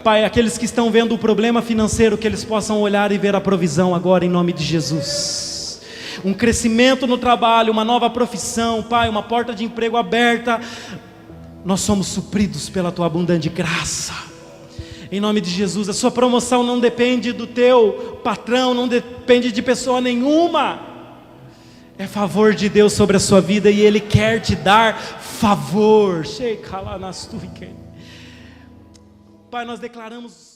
Pai, aqueles que estão vendo o problema financeiro, que eles possam olhar e ver a provisão agora em nome de Jesus. Um crescimento no trabalho, uma nova profissão, Pai, uma porta de emprego aberta. Nós somos supridos pela tua abundante graça. Em nome de Jesus, a sua promoção não depende do teu patrão, não depende de pessoa nenhuma. É favor de Deus sobre a sua vida e Ele quer te dar favor. Pai, nós declaramos